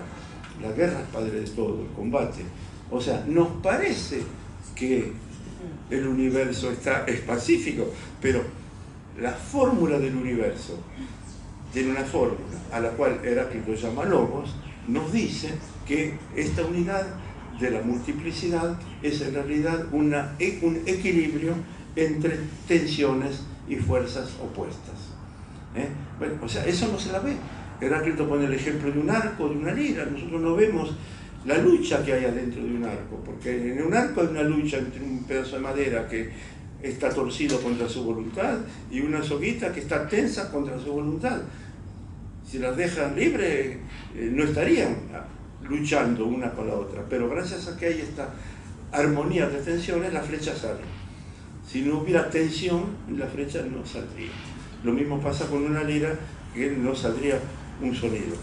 La guerra es padre de todo, el combate. O sea, nos parece que el universo es pacífico, pero la fórmula del universo tiene una fórmula a la cual Heráclito llama logos, nos dice que esta unidad de la multiplicidad es en realidad un equilibrio entre tensiones y fuerzas opuestas. Bueno, o sea, eso no se la ve. Heráclito pone el ejemplo de un arco, de una lira. Nosotros no vemos la lucha que hay adentro de un arco, porque en un arco hay una lucha entre un pedazo de madera que está torcido contra su voluntad y una soguita que está tensa contra su voluntad. Si las dejan libres, no estarían luchando una con la otra, pero gracias a que hay esta armonía de tensiones, la flecha sale. Si no hubiera tensión, la flecha no saldría. Lo mismo pasa con una lira, que no saldría un sonido.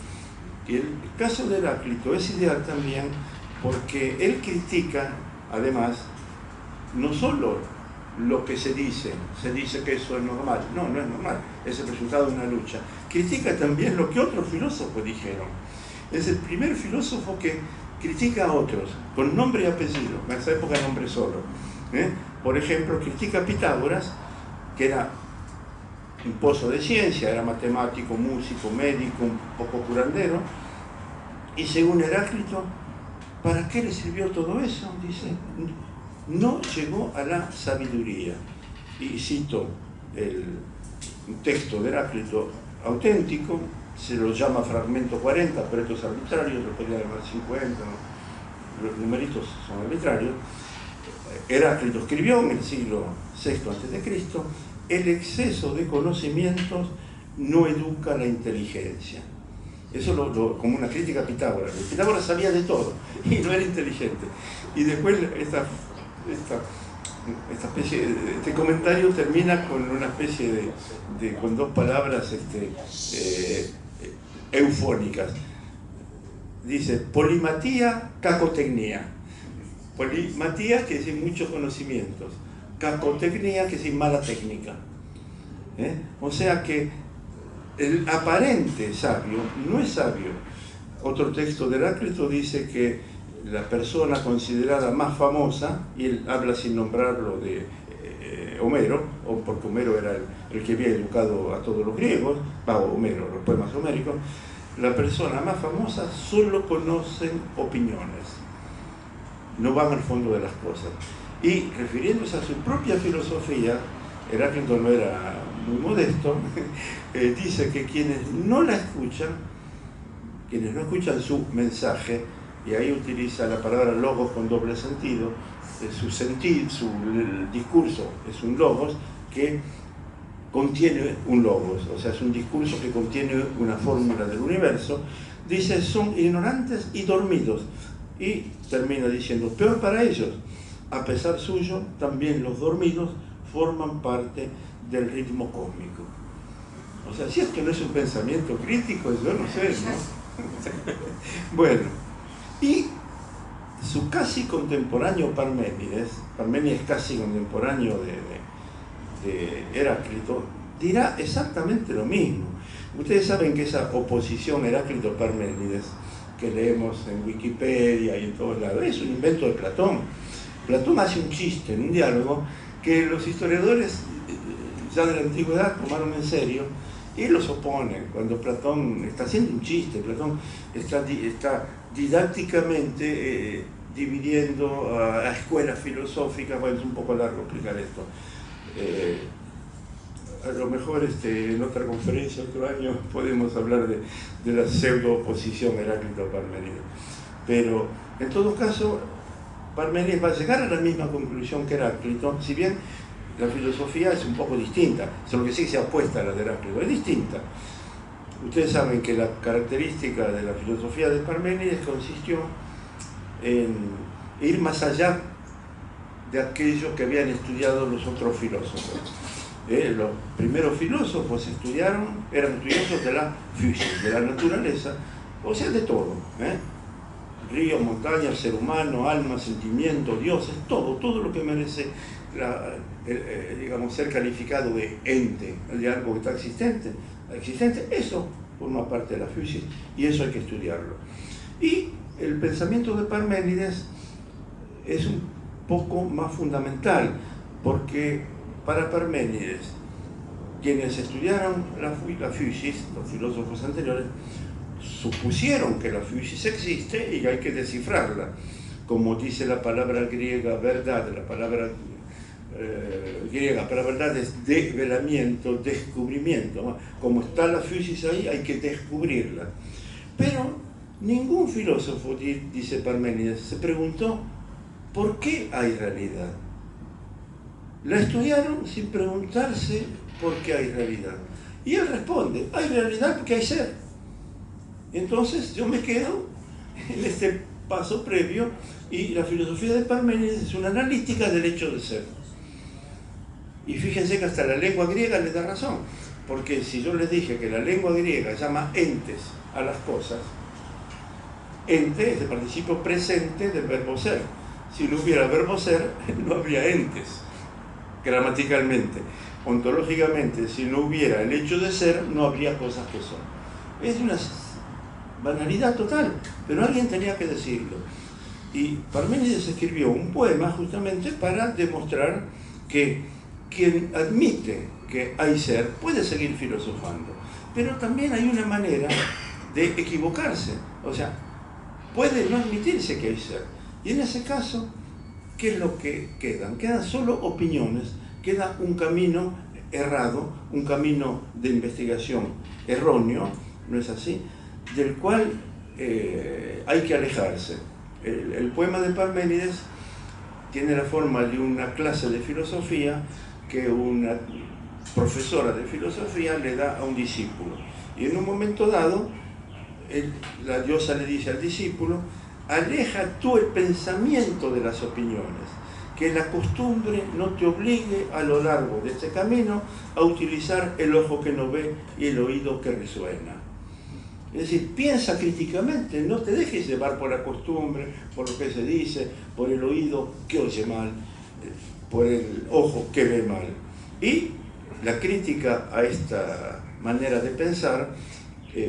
Y el caso de Heráclito es ideal también porque él critica, además, no solo lo que se dice que eso es normal, no es normal, es el resultado de una lucha. Critica también lo que otros filósofos dijeron. Es el primer filósofo que critica a otros, con nombre y apellido, en esa época nombre solo. Por ejemplo, critica a Pitágoras, que era un pozo de ciencia, era matemático, músico, médico, un poco curandero, y según Heráclito, ¿para qué le sirvió todo eso? Dice, no llegó a la sabiduría. Y cito un texto de Heráclito auténtico, se lo llama fragmento 40, pero esto es arbitrario, lo podría llamar 50, ¿no? Los numeritos son arbitrarios. Heráclito escribió en el siglo VI a.C., el exceso de conocimientos no educa la inteligencia. Eso como una crítica a Pitágoras. Pitágoras sabía de todo y no era inteligente. Y después este comentario termina con una especie con dos palabras eufónicas. Dice, polimatía, cacotecnia. Polimatía, que es muchos conocimientos. Cacotecnia, que es mala técnica. O sea que el aparente sabio no es sabio. Otro texto de Heráclito dice que la persona considerada más famosa, y él habla sin nombrarlo de Homero, o porque Homero era el que había educado a todos los griegos, Homero, los poemas homéricos, la persona más famosa solo conocen opiniones, no van al fondo de las cosas. Y refiriéndose a su propia filosofía, Heráclito no era muy modesto, dice que quienes no escuchan su mensaje, y ahí utiliza la palabra logos con doble sentido, el discurso es un logos que contiene un logos, o sea, es un discurso que contiene una fórmula del universo, dice, son ignorantes y dormidos, y termina diciendo, peor para ellos, a pesar suyo, también los dormidos forman parte del ritmo cósmico. O sea, si esto no es un pensamiento crítico, yo no sé, ¿no? Bueno, y su casi contemporáneo Parménides casi contemporáneo de Heráclito, dirá exactamente lo mismo. Ustedes saben que esa oposición Heráclito-Parménides que leemos en Wikipedia y en todos lados es un invento de Platón. Platón hace un chiste en un diálogo que los historiadores ya de la antigüedad tomaron en serio y los oponen. Cuando Platón está haciendo un chiste, Platón está didácticamente dividiendo a escuelas filosóficas. Bueno, es un poco largo explicar esto. A lo mejor en otra conferencia, otro año, podemos hablar de la pseudo-oposición Heráclito-Parménides. Pero, en todo caso, Parménides va a llegar a la misma conclusión que Heráclito, si bien la filosofía es un poco distinta, solo que sí se opuesta a la de Heráclito, es distinta. Ustedes saben que la característica de la filosofía de Parménides consistió en ir más allá de aquello que habían estudiado los otros filósofos. Los primeros filósofos eran estudiosos de la física, de la naturaleza, o sea, de todo. Ríos, montañas, ser humano, alma, sentimiento, dioses, todo lo que merece ser calificado de ente, de algo que está existente, eso forma parte de la física y eso hay que estudiarlo. Y el pensamiento de Parménides es un poco más fundamental, porque para Parménides, quienes estudiaron la física, los filósofos anteriores, supusieron que la física existe y hay que descifrarla. Como dice la palabra griega verdad, la palabra griega para verdad es develamiento, descubrimiento. Como está la física ahí, hay que descubrirla. Pero ningún filósofo, dice Parménides, se preguntó ¿por qué hay realidad? La estudiaron sin preguntarse por qué hay realidad. Y él responde, hay realidad porque hay ser. Entonces yo me quedo en este paso previo y la filosofía de Parménides es una analítica del hecho de ser. Y fíjense que hasta la lengua griega les da razón, porque si yo les dije que la lengua griega llama entes a las cosas, ente es el participio presente del verbo ser. Si no hubiera verbo ser, no habría entes, gramaticalmente. Ontológicamente, si no hubiera el hecho de ser, no habría cosas que son. Es una banalidad total, pero alguien tenía que decirlo. Y Parménides escribió un poema justamente para demostrar que quien admite que hay ser puede seguir filosofando, pero también hay una manera de equivocarse, o sea, puede no admitirse que hay ser. Y en ese caso, ¿qué es lo que quedan? Quedan solo opiniones, queda un camino errado, un camino de investigación erróneo, ¿no es así?, del cual hay que alejarse. El poema de Parménides tiene la forma de una clase de filosofía que una profesora de filosofía le da a un discípulo. Y en un momento dado, la diosa le dice al discípulo: aleja tú el pensamiento de las opiniones, que la costumbre no te obligue a lo largo de este camino a utilizar el ojo que no ve y el oído que resuena. Es decir, piensa críticamente, no te dejes llevar por la costumbre, por lo que se dice, por el oído que oye mal, por el ojo que ve mal. Y la crítica a esta manera de pensar,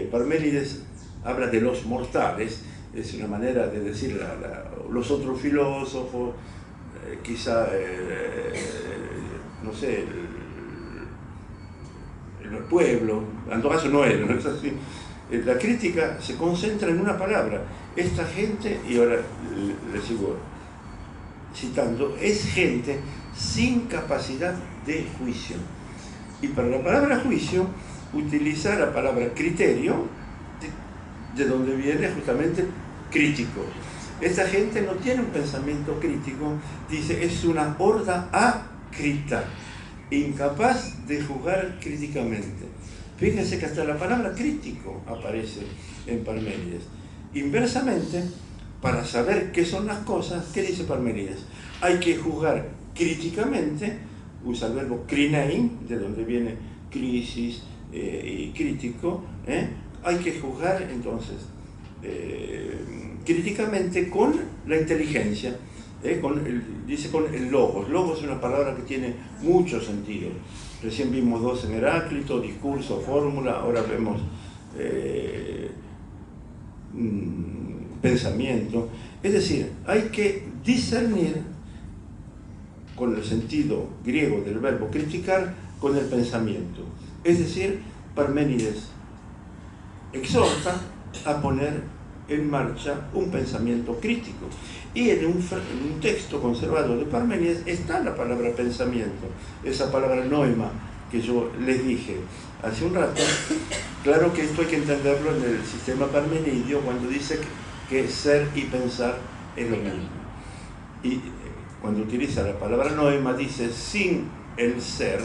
Parménides habla de los mortales, es una manera de decir los otros filósofos, quizá, no sé, el pueblo, en todo caso no él, ¿no es así? La crítica se concentra en una palabra. Esta gente, y ahora le sigo citando, es gente sin capacidad de juicio. Y para la palabra juicio, utiliza la palabra criterio, de donde viene justamente crítico. Esta gente no tiene un pensamiento crítico, dice, es una horda acrita, incapaz de juzgar críticamente. Fíjense que hasta la palabra crítico aparece en Parménides. Inversamente, para saber qué son las cosas, ¿qué dice Parménides? Hay que juzgar críticamente, usa el verbo krinein, de donde viene crisis y crítico, hay que juzgar entonces críticamente con la inteligencia, dice con el logos. Logos es una palabra que tiene muchos sentidos. Recién vimos dos en Heráclito: discurso, fórmula, ahora vemos pensamiento. Es decir, hay que discernir con el sentido griego del verbo criticar con el pensamiento. Es decir, Parménides exhorta a poner en marcha un pensamiento crítico. Y en un texto conservado de Parménides está la palabra pensamiento, esa palabra noema que yo les dije hace un rato. Claro que esto hay que entenderlo en el sistema parmenidio, cuando dice que ser y pensar es lo mismo. Y cuando utiliza la palabra noema, dice: sin el ser,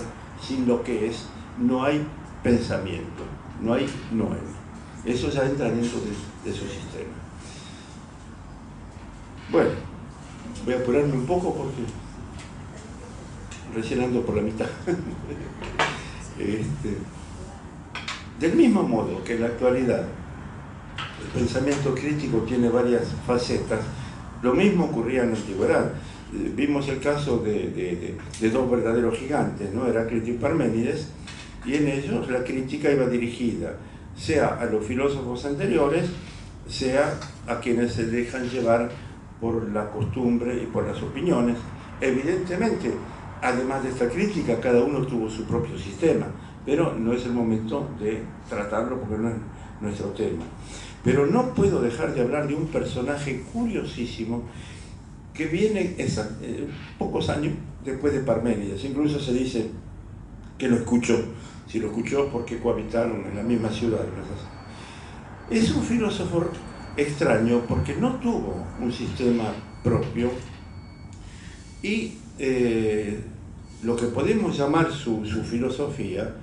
sin lo que es, no hay pensamiento, no hay noema. Eso ya entra dentro de su sistema. Bueno, voy a apurarme un poco porque recién ando por la mitad. Del mismo modo que en la actualidad el pensamiento crítico tiene varias facetas, lo mismo ocurría en la antigüedad. Vimos el caso de dos verdaderos gigantes, ¿no?, Heráclito y Parménides, y en ellos la crítica iba dirigida sea a los filósofos anteriores, sea a quienes se dejan llevar por la costumbre y por las opiniones. Evidentemente, además de esta crítica, cada uno tuvo su propio sistema, pero no es el momento de tratarlo porque no es nuestro tema. Pero no puedo dejar de hablar de un personaje curiosísimo que viene pocos años después de Parménides. Incluso se dice que lo escuchó. Si lo escuchó, porque cohabitaron en la misma ciudad. Es un filósofo extraño porque no tuvo un sistema propio y lo que podemos llamar su filosofía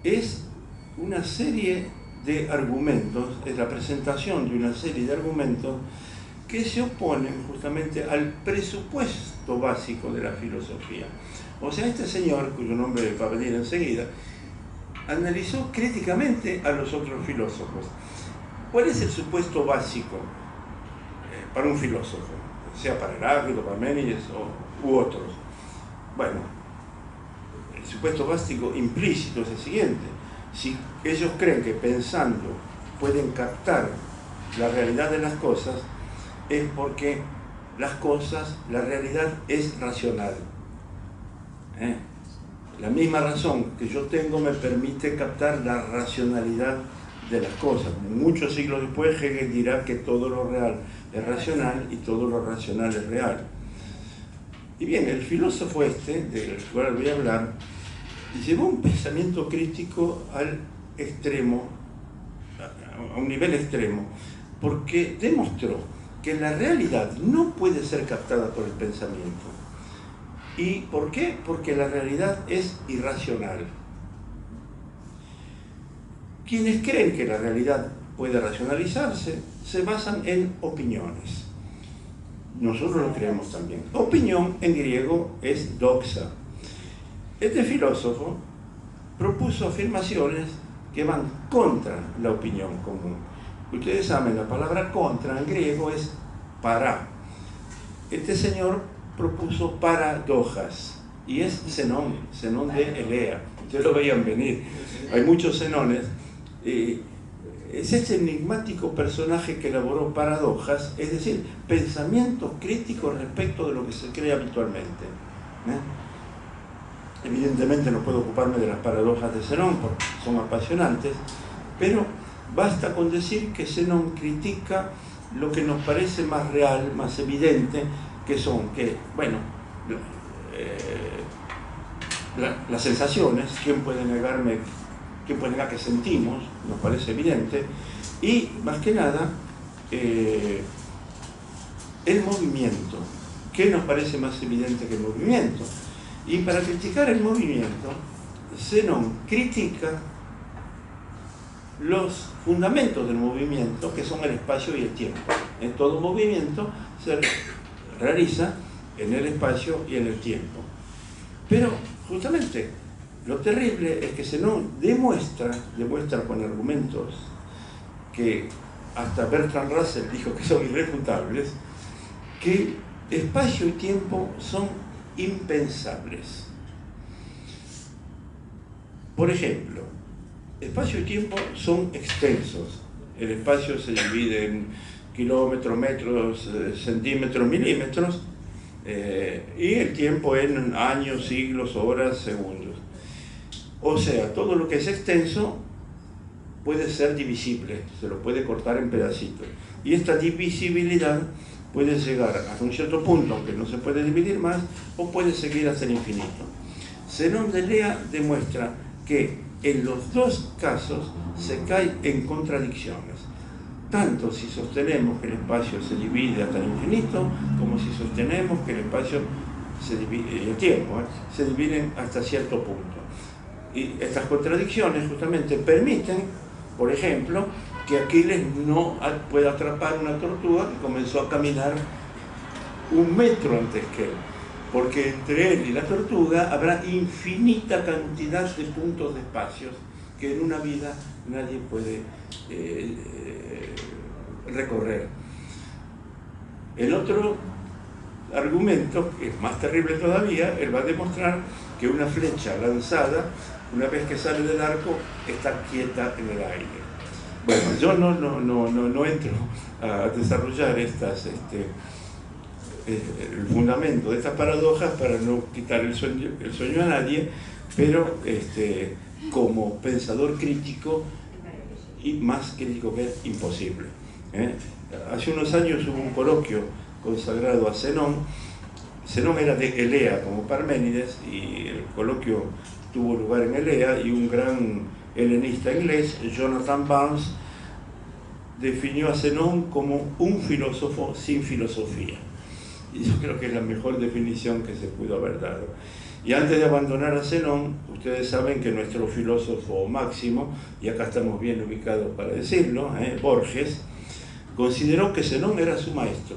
es una serie de argumentos, es la presentación de una serie de argumentos que se oponen justamente al presupuesto básico de la filosofía. O sea, este señor, cuyo nombre va a venir enseguida, analizó críticamente a los otros filósofos. ¿Cuál es el supuesto básico para un filósofo? Sea para Heráclito, Parménides u otros. Bueno, el supuesto básico implícito es el siguiente: si ellos creen que pensando pueden captar la realidad de las cosas, es porque las cosas, la realidad es racional. La misma razón que yo tengo me permite captar la racionalidad de las cosas. Muchos siglos después, Hegel dirá que todo lo real es racional y todo lo racional es real. Y bien, el filósofo del cual voy a hablar, llevó un pensamiento crítico al extremo, a un nivel extremo, porque demostró que la realidad no puede ser captada por el pensamiento. ¿Y por qué? Porque la realidad es irracional. Quienes creen que la realidad puede racionalizarse se basan en opiniones. Nosotros lo creemos también. Opinión en griego es doxa. Este filósofo propuso afirmaciones que van contra la opinión común. Ustedes saben, la palabra contra en griego es para. Este señor propuso paradojas, y es Zenón de Elea. Ustedes lo veían venir. Hay muchos Zenones. Es este enigmático personaje que elaboró paradojas, es decir, pensamientos críticos respecto de lo que se cree habitualmente. Evidentemente no puedo ocuparme de las paradojas de Zenón porque son apasionantes, pero basta con decir que Zenón critica lo que nos parece más real, más evidente, que son, las sensaciones. ¿Quién puede negar que sentimos? Nos parece evidente. Y, más que nada, el movimiento. ¿Qué nos parece más evidente que el movimiento? Y para criticar el movimiento, Zenón critica los fundamentos del movimiento, que son el espacio y el tiempo. En todo movimiento se realiza en el espacio y en el tiempo. Pero, justamente, lo terrible es que Zenón demuestra con argumentos que hasta Bertrand Russell dijo que son irrefutables, que espacio y tiempo son impensables. Por ejemplo, espacio y tiempo son extensos. El espacio se divide en kilómetros, metros, centímetros, milímetros, y el tiempo en años, siglos, horas, segundos. O sea, todo lo que es extenso puede ser divisible, se lo puede cortar en pedacitos. Y esta divisibilidad puede llegar hasta un cierto punto, aunque no se puede dividir más, o puede seguir hasta el infinito. Zenón de Elea demuestra que en los dos casos se cae en contradicciones, tanto si sostenemos que el espacio se divide hasta el infinito, como si sostenemos que el espacio el tiempo se dividen hasta cierto punto. Y estas contradicciones justamente permiten, por ejemplo, que Aquiles no pueda atrapar una tortuga que comenzó a caminar 1 metro antes que él, porque entre él y la tortuga habrá infinita cantidad de puntos de espacios que en una vida nadie puede recorrer. El otro argumento, que es más terrible todavía, él va a demostrar que una flecha lanzada, una vez que sale del arco, está quieta en el aire. Bueno, yo no entro a desarrollar el fundamento de estas paradojas para no quitar el sueño a nadie, pero como pensador crítico, y más crítico que imposible. Hace unos años hubo un coloquio consagrado a Zenón. Zenón era de Elea, como Parménides, y el coloquio tuvo lugar en Elea, y un gran helenista inglés, Jonathan Barnes, definió a Zenón como un filósofo sin filosofía. Y yo creo que es la mejor definición que se pudo haber dado. Y antes de abandonar a Zenón, ustedes saben que nuestro filósofo máximo, y acá estamos bien ubicados para decirlo, Borges, consideró que Zenón era su maestro.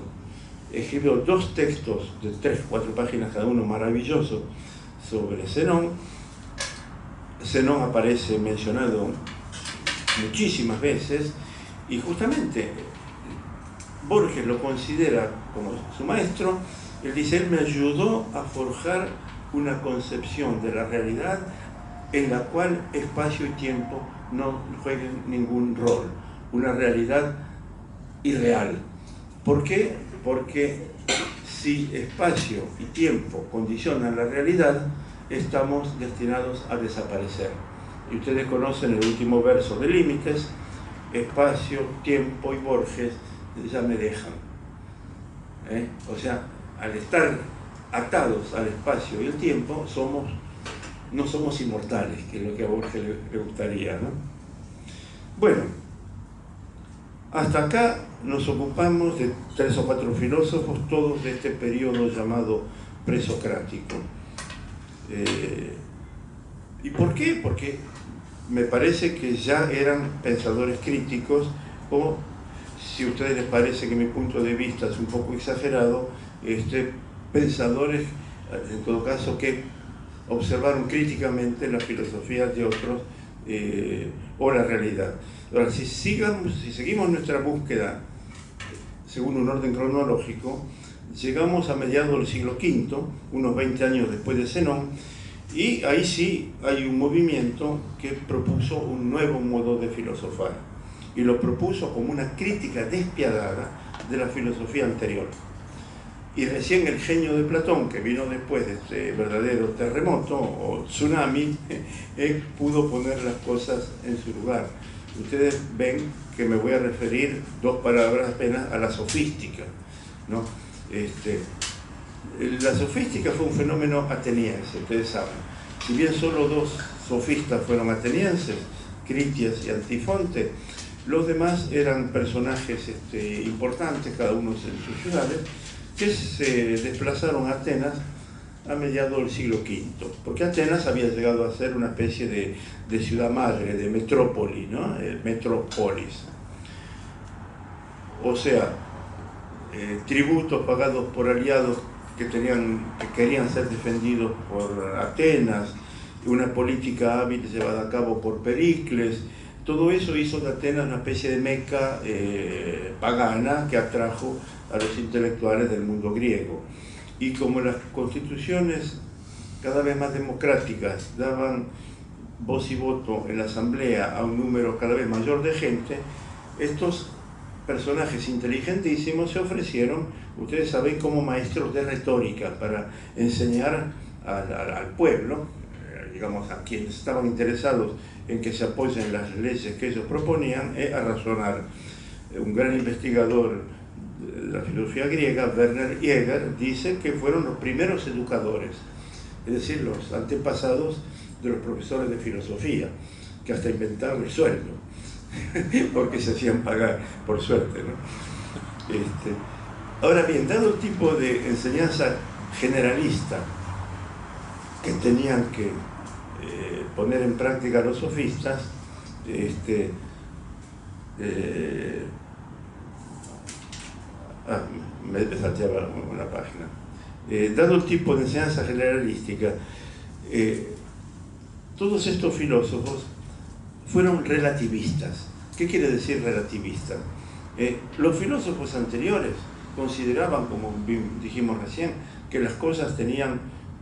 Escribió 2 textos de 3-4 páginas cada uno, maravillosos, sobre Zenón. Zenón aparece mencionado muchísimas veces, y justamente Borges lo considera como su maestro. Él dice: él me ayudó a forjar una concepción de la realidad en la cual espacio y tiempo no jueguen ningún rol, una realidad irreal. ¿Por qué? Porque si espacio y tiempo condicionan la realidad, estamos destinados a desaparecer. Y ustedes conocen el último verso de Límites: espacio, tiempo y Borges ya me dejan. O sea, al estar atados al espacio y el tiempo, no somos inmortales, que es lo que a Borges le gustaría, ¿no? Bueno, hasta acá nos ocupamos de 3 o 4 filósofos, todos de este periodo llamado presocrático. ¿Y por qué? Porque me parece que ya eran pensadores críticos, o si a ustedes les parece que mi punto de vista es un poco exagerado, pensadores, en todo caso, que observaron críticamente la filosofía de otros o la realidad. Ahora, si seguimos nuestra búsqueda según un orden cronológico, llegamos a mediados del siglo V, unos 20 años después de Zenón, y ahí sí hay un movimiento que propuso un nuevo modo de filosofar, y lo propuso como una crítica despiadada de la filosofía anterior. Y recién el genio de Platón, que vino después de este verdadero terremoto o tsunami, pudo poner las cosas en su lugar. Ustedes ven que me voy a referir 2 palabras apenas a la sofística, ¿no? La sofística fue un fenómeno ateniense, ustedes saben. Si bien solo 2 sofistas fueron atenienses, Critias y Antifonte, los demás eran personajes importantes, cada uno en sus ciudades, que se desplazaron a Atenas a mediados del siglo V, porque Atenas había llegado a ser una especie de ciudad madre, de metrópoli, ¿no? Metrópolis. O sea, tributos pagados por aliados que querían ser defendidos por Atenas, una política hábil llevada a cabo por Pericles. Todo eso hizo de Atenas una especie de meca pagana que atrajo a los intelectuales del mundo griego. Y como las constituciones cada vez más democráticas daban voz y voto en la asamblea a un número cada vez mayor de gente, estos personajes inteligentísimos se ofrecieron, ustedes saben, como maestros de retórica para enseñar al pueblo, digamos, a quienes estaban interesados en que se apoyen las leyes que ellos proponían, a razonar. Un gran investigador de la filosofía griega, Werner Jäger, dice que fueron los primeros educadores, es decir, los antepasados de los profesores de filosofía, que hasta inventaron el sueldo, porque se hacían pagar, por suerte, ¿no? Ahora bien, dado el tipo de enseñanza generalista que tenían que poner en práctica los sofistas, me salteaba una página. Dado el tipo de enseñanza generalística, todos estos filósofos fueron relativistas. ¿Qué quiere decir relativista? Los filósofos anteriores consideraban, como dijimos recién, que las cosas tenían,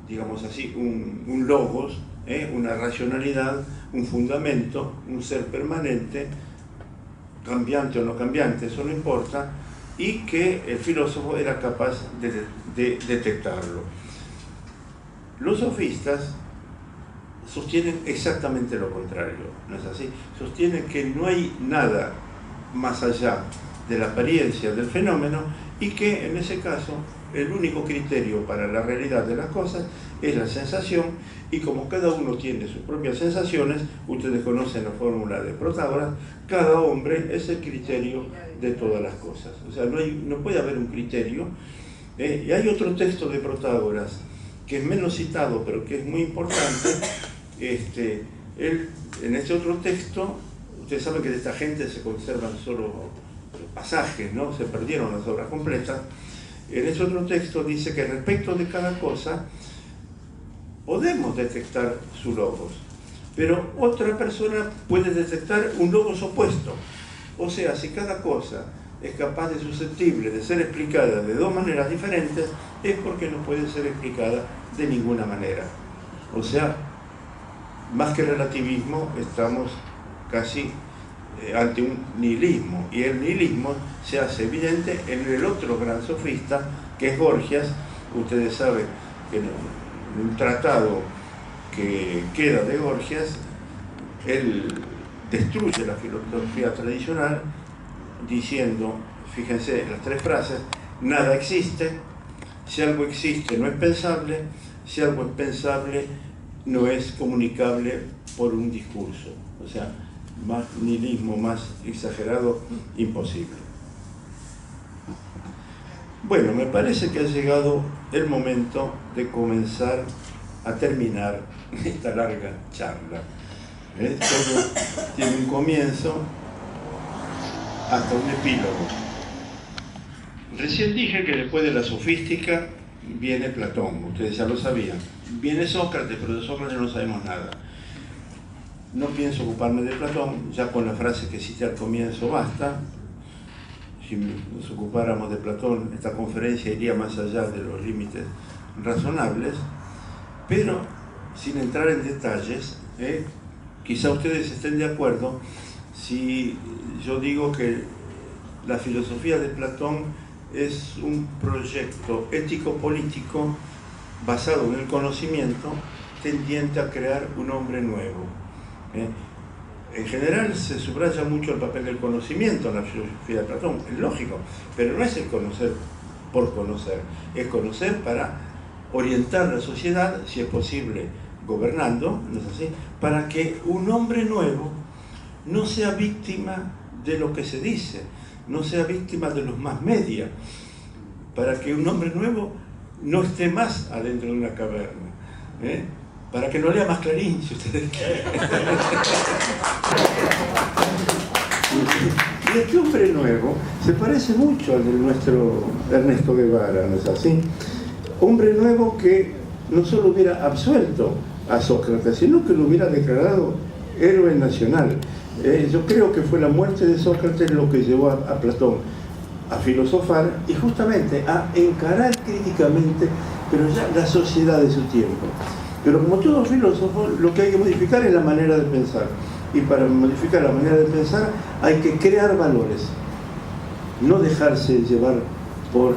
digamos así, un logos, una racionalidad, un fundamento, un ser permanente, cambiante o no cambiante, eso no importa, y que el filósofo era capaz de detectarlo. Los sofistas sostienen exactamente lo contrario, ¿no es así? Sostienen que no hay nada más allá de la apariencia del fenómeno y que en ese caso el único criterio para la realidad de las cosas es la sensación, y como cada uno tiene sus propias sensaciones, ustedes conocen la fórmula de Protágoras, cada hombre es el criterio de todas las cosas. O sea, no puede haber un criterio. Y hay otro texto de Protágoras que es menos citado, pero que es muy importante. Él, en este otro texto, ustedes saben que de esta gente se conservan solo pasajes, ¿no? Se perdieron las obras completas. En ese otro texto dice que respecto de cada cosa podemos detectar su logos, pero otra persona puede detectar un logos opuesto. O sea, si cada cosa es capaz de susceptible de ser explicada de 2 maneras diferentes, es porque no puede ser explicada de ninguna manera. O sea, más que relativismo, estamos casi ante un nihilismo, y el nihilismo se hace evidente en el otro gran sofista, que es Gorgias. Ustedes saben que en un tratado que queda de Gorgias, él destruye la filosofía tradicional diciendo, fíjense las 3 frases: nada existe, Si algo existe, no es pensable. Si algo es pensable, no es comunicable por un discurso. O sea, más nihilismo, más exagerado, imposible. Bueno, me parece que ha llegado el momento de comenzar a terminar esta larga charla. Todo tiene un comienzo hasta un epílogo. Recién dije que después de la sofística viene Platón, ustedes ya lo sabían. Viene Sócrates, pero de Sócrates no sabemos nada. No pienso ocuparme de Platón, ya con la frase que cité al comienzo basta. Si nos ocupáramos de Platón, esta conferencia iría más allá de los límites razonables, pero sin entrar en detalles, quizá ustedes estén de acuerdo si yo digo que la filosofía de Platón es un proyecto ético-político basado en el conocimiento tendiente a crear un hombre nuevo. En general se subraya mucho el papel del conocimiento en la filosofía de Platón, es lógico, pero no es el conocer por conocer, es conocer para orientar la sociedad, si es posible, gobernando, ¿no es así?, para que un hombre nuevo no sea víctima de lo que se dice, no sea víctima de los más media, para que un hombre nuevo no esté más adentro de una caverna, para que no lea más Clarín, si ustedes quieren. Y este hombre nuevo se parece mucho al de nuestro Ernesto Guevara, ¿no es así? Hombre nuevo que no solo hubiera absuelto a Sócrates, sino que lo hubiera declarado héroe nacional. Yo creo que fue la muerte de Sócrates lo que llevó a Platón a filosofar y justamente a encarar críticamente, pero ya la sociedad de su tiempo. Pero como todo filósofo, lo que hay que modificar es la manera de pensar. Y para modificar la manera de pensar hay que crear valores, no dejarse llevar por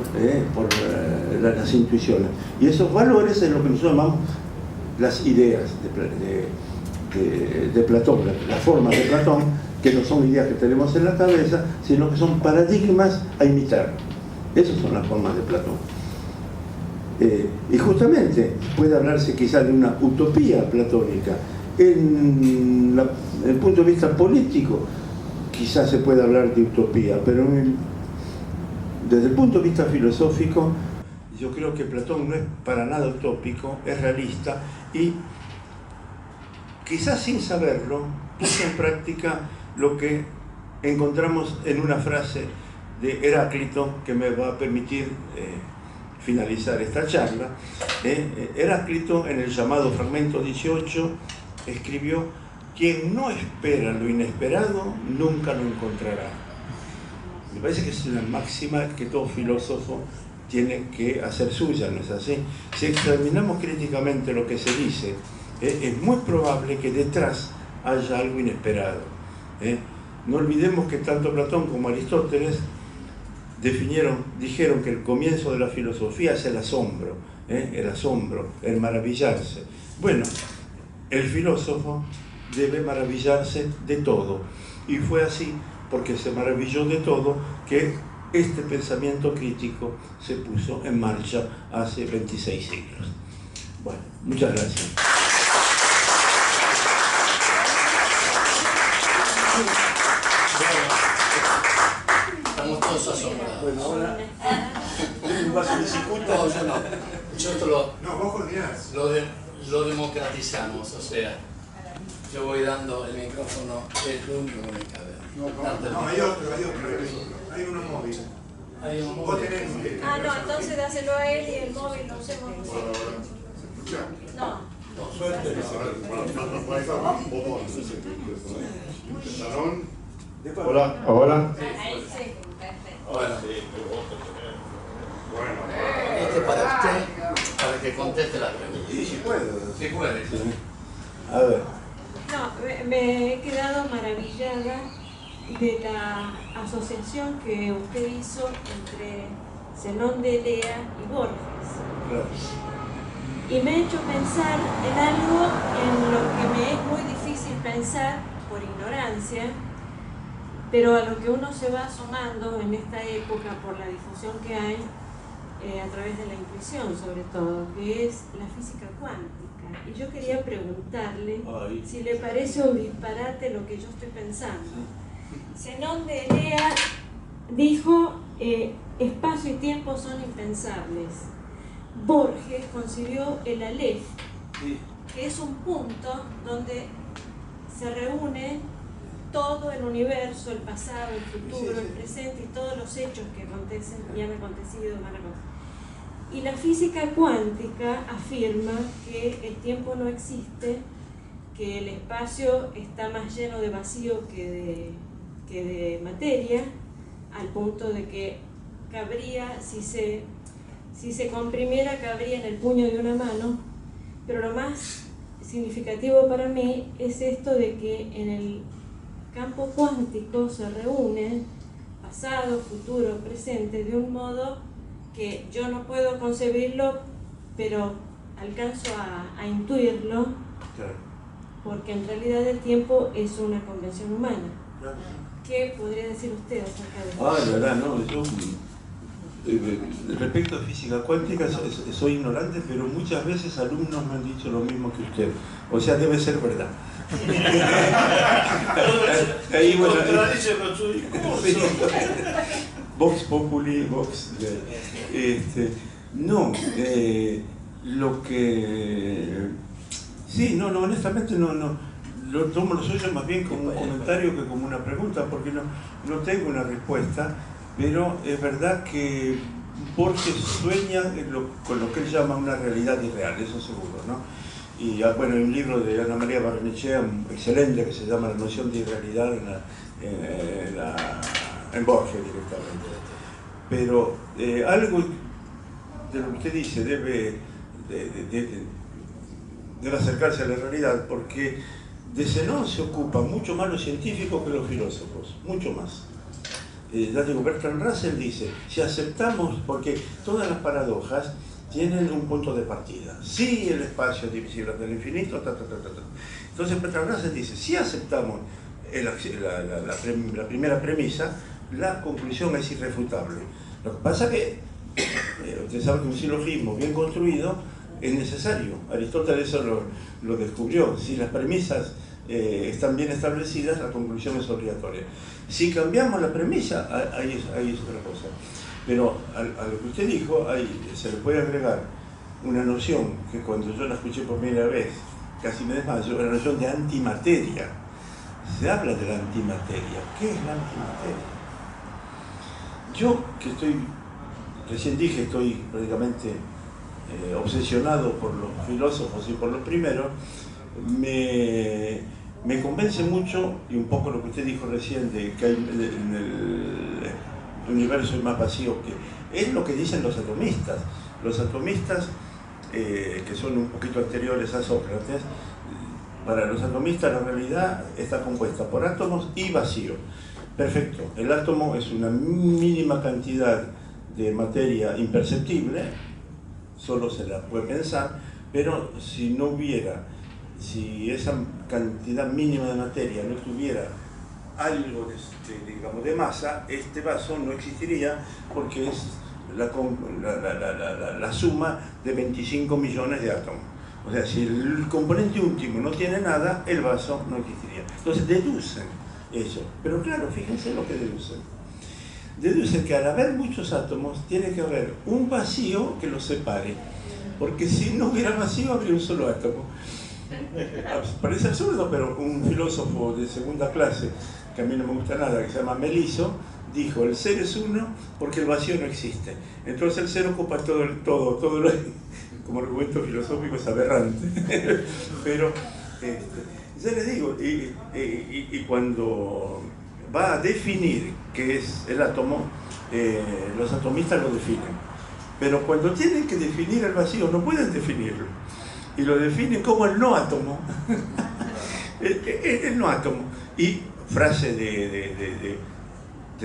las intuiciones. Y esos valores es lo que nosotros llamamos las ideas de Platón, las formas de Platón, que no son ideas que tenemos en la cabeza, sino que son paradigmas a imitar. Esas son las formas de Platón. Y justamente puede hablarse quizá de una utopía platónica. En el punto de vista político, quizás se puede hablar de utopía, pero desde el punto de vista filosófico, yo creo que Platón no es para nada utópico, es realista y quizás sin saberlo puso en práctica lo que encontramos en una frase de Heráclito que me va a permitir finalizar esta charla. Heráclito, en el llamado fragmento 18, escribió: quien no espera lo inesperado nunca lo encontrará. Me parece que es una máxima que todo filósofo tiene que hacer suya, ¿no es así? Si examinamos críticamente lo que se dice, es muy probable que detrás haya algo inesperado. No olvidemos que tanto Platón como Aristóteles dijeron que el comienzo de la filosofía es el asombro, el maravillarse. Bueno, el filósofo debe maravillarse de todo, y fue así porque se maravilló de todo que este pensamiento crítico se puso en marcha hace 26 siglos. Bueno, muchas gracias. Estamos todos asombrados. Bueno, ahora un vaso de cicuta. No, yo no. Yo esto No, vos coordinás. lo democratizamos, o sea, yo voy dando el micrófono, es lo único que me cabe. No, hay otro. Hay uno móvil. Hay un Vos móvil. tenés. Ah, no, entonces dáselo a él y el móvil lo usemos nosotros. No. Suerte. Hola, ahora. Ahí sí, perfecto. Bueno, este es para usted, para que conteste la pregunta. Sí, sí puedo. Si puede. A ver. No, me he quedado maravillada de la asociación que usted hizo entre Zenón de Elea y Borges. Claro. Y me ha hecho pensar en algo en lo que me es muy difícil pensar por ignorancia, pero a lo que uno se va asomando en esta época por la difusión que hay, a través de la intuición sobre todo, que es la física cuántica. Y yo quería preguntarle si le parece un disparate lo que yo estoy pensando. Zenón de Elea dijo, espacio y tiempo son impensables. Borges concibió el Aleph, que es un punto donde se reúne todo el universo, el pasado, el futuro, el presente y todos los hechos que acontecen y han acontecido, van a acontecer. Y la física cuántica afirma que el tiempo no existe, que el espacio está más lleno de vacío que de materia, al punto de que cabría, si se comprimiera, cabría en el puño de una mano. Pero lo más significativo para mí es esto de que en el campo cuántico se reúnen pasado, futuro, presente, de un modo que yo no puedo concebirlo, pero alcanzo a intuirlo, porque en realidad el tiempo es una convención humana. ¿Qué podría decir usted acerca de eso? La verdad, no, yo respecto a física cuántica soy ignorante, pero muchas veces alumnos me han dicho lo mismo que usted. O sea, debe ser verdad. Ahí, bueno, contradice con su discurso. Vox Populi, Vox. No, lo que. Sí, no, honestamente no. Lo tomo lo suyo más bien como un comentario que como una pregunta, porque no tengo una respuesta, pero es verdad que Borges sueña con lo que él llama una realidad irreal, eso seguro, ¿no? Y bueno, hay un libro de Ana María Barrenechea excelente que se llama La noción de irrealidad en Borges directamente. Pero algo de lo que usted dice debe acercarse a la realidad, porque de Zenón se ocupa mucho más los científicos que los filósofos, mucho más. Ya digo, Bertrand Russell dice, si aceptamos, porque todas las paradojas tienen un punto de partida. Si el espacio es divisible hasta el infinito, Entonces Bertrand Russell dice, si aceptamos la primera premisa, la conclusión es irrefutable. Lo que pasa que, usted sabe que un silogismo bien construido es necesario. Aristóteles eso lo descubrió. Si las premisas están bien establecidas, la conclusión es obligatoria. Si cambiamos la premisa, ahí es otra cosa. Pero a lo que usted dijo, se le puede agregar una noción que cuando yo la escuché por primera vez, casi me desmayo, la noción de antimateria. Se habla de la antimateria. ¿Qué es la antimateria? Yo, que recién dije, estoy prácticamente obsesionado por los filósofos y por los primeros, me convence mucho, y un poco lo que usted dijo recién, de que hay en el universo más vacío, que es lo que dicen los atomistas. Los atomistas, que son un poquito anteriores a Sócrates, para los atomistas la realidad está compuesta por átomos y vacío. Perfecto, el átomo es una mínima cantidad de materia imperceptible, solo se la puede pensar, pero si si esa cantidad mínima de materia no tuviera algo de masa, este vaso no existiría, porque es la suma de 25 millones de átomos. O sea, si el componente último no tiene nada, el vaso no existiría. Entonces deducen eso. Pero claro, fíjense lo que deducen. Deducen que al haber muchos átomos, tiene que haber un vacío que los separe. Porque si no hubiera vacío, habría un solo átomo. Parece absurdo, pero un filósofo de segunda clase, que a mí no me gusta nada, que se llama Meliso, dijo, el ser es uno porque el vacío no existe. Entonces el ser ocupa todo lo, como argumento filosófico es aberrante. Pero ya les digo, y cuando va a definir qué es el átomo, los atomistas lo definen. Pero cuando tienen que definir el vacío, no pueden definirlo. Y lo definen como el no átomo. el no átomo. Y frase de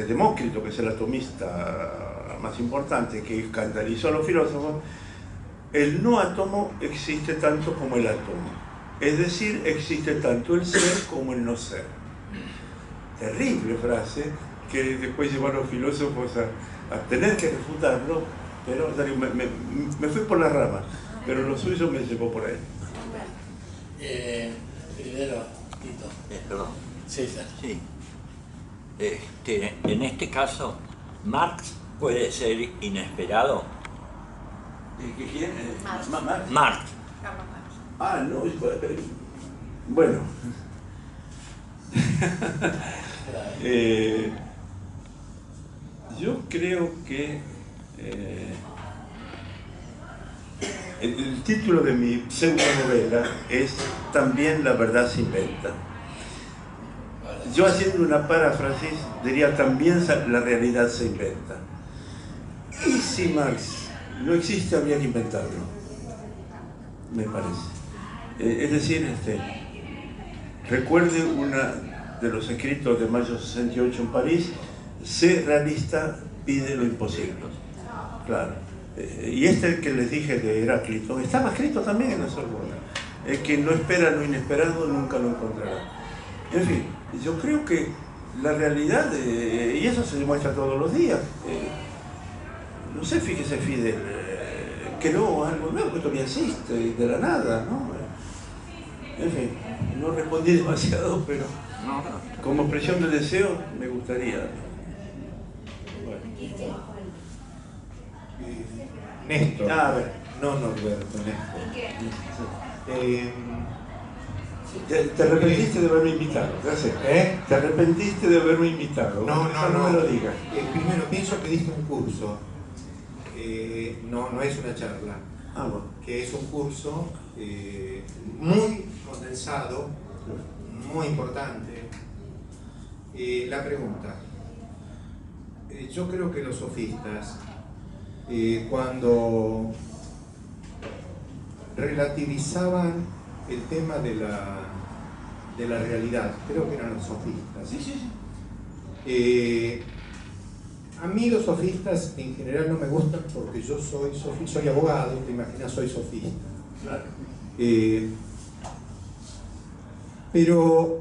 Demócrito, que es el atomista más importante, que escandalizó a los filósofos, el no átomo existe tanto como el átomo. Es decir, existe tanto el ser como el no ser. Terrible frase, que después llevó a los filósofos a tener que refutarlo, pero me fui por las ramas, pero lo suyo me llevó por ahí. Primero, Tito. Perdón. Sí, sí. En este caso, Marx puede ser inesperado. ¿Quién? Marx. Ah, no, bueno. Yo creo que el título de mi pseudonovela es También la verdad se inventa. Yo, haciendo una paráfrasis, diría también la realidad se inventa. Y si Marx no existe, habría que inventarlo, me parece. Es decir, recuerde uno de los escritos de mayo 68 en París: sé realista, pide lo imposible. Claro. Y que les dije de Heráclito, estaba escrito también en la Sorbona. El que no espera lo inesperado nunca lo encontrará. En fin, yo creo que la realidad, y eso se demuestra todos los días. No sé, fíjese Fidel, creó algo nuevo que todavía existe, de la nada, ¿no? En fin, no respondí demasiado, pero como expresión de deseo me gustaría. Néstor. A ver. No, Norberto, Néstor. ¿Te arrepentiste de haberme invitado? ¿Te arrepentiste de haberme invitado? No me lo digas. Primero, pienso que diste un curso. No es una charla. Bueno. Que es un curso muy condensado, muy importante. La pregunta. Yo creo que los sofistas, cuando relativizaban el tema de la realidad, creo que eran los sofistas. Sí. A mí los sofistas en general no me gustan porque yo soy abogado, te imaginas, soy sofista. Claro. Pero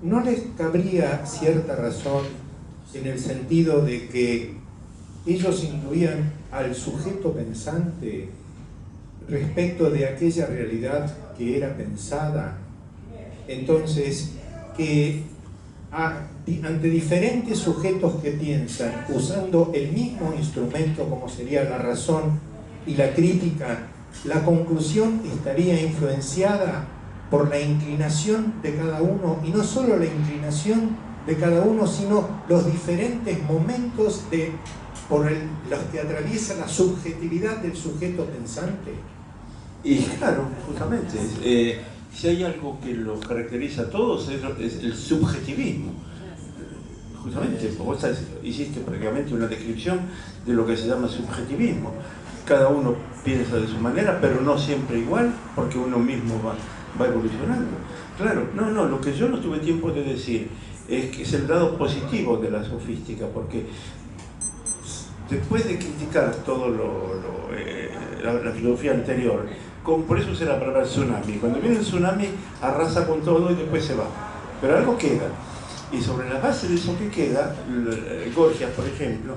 ¿no les cabría cierta razón en el sentido de que ellos incluían al sujeto pensante respecto de aquella realidad que era pensada? Entonces, que ante diferentes sujetos que piensan, usando el mismo instrumento como sería la razón y la crítica, la conclusión estaría influenciada por la inclinación de cada uno, y no solo la inclinación de cada uno, sino los diferentes momentos los que atraviesa la subjetividad del sujeto pensante. Y claro, justamente, si hay algo que los caracteriza a todos es el subjetivismo. Justamente, vos hiciste prácticamente una descripción de lo que se llama subjetivismo. Cada uno piensa de su manera, pero no siempre igual, porque uno mismo va evolucionando. Claro, lo que yo no tuve tiempo de decir es que es el lado positivo de la sofística, porque después de criticar todo la filosofía anterior, por eso usa la palabra tsunami. Cuando viene el tsunami, arrasa con todo y después se va. Pero algo queda. Y sobre la base de eso que queda, Gorgias, por ejemplo,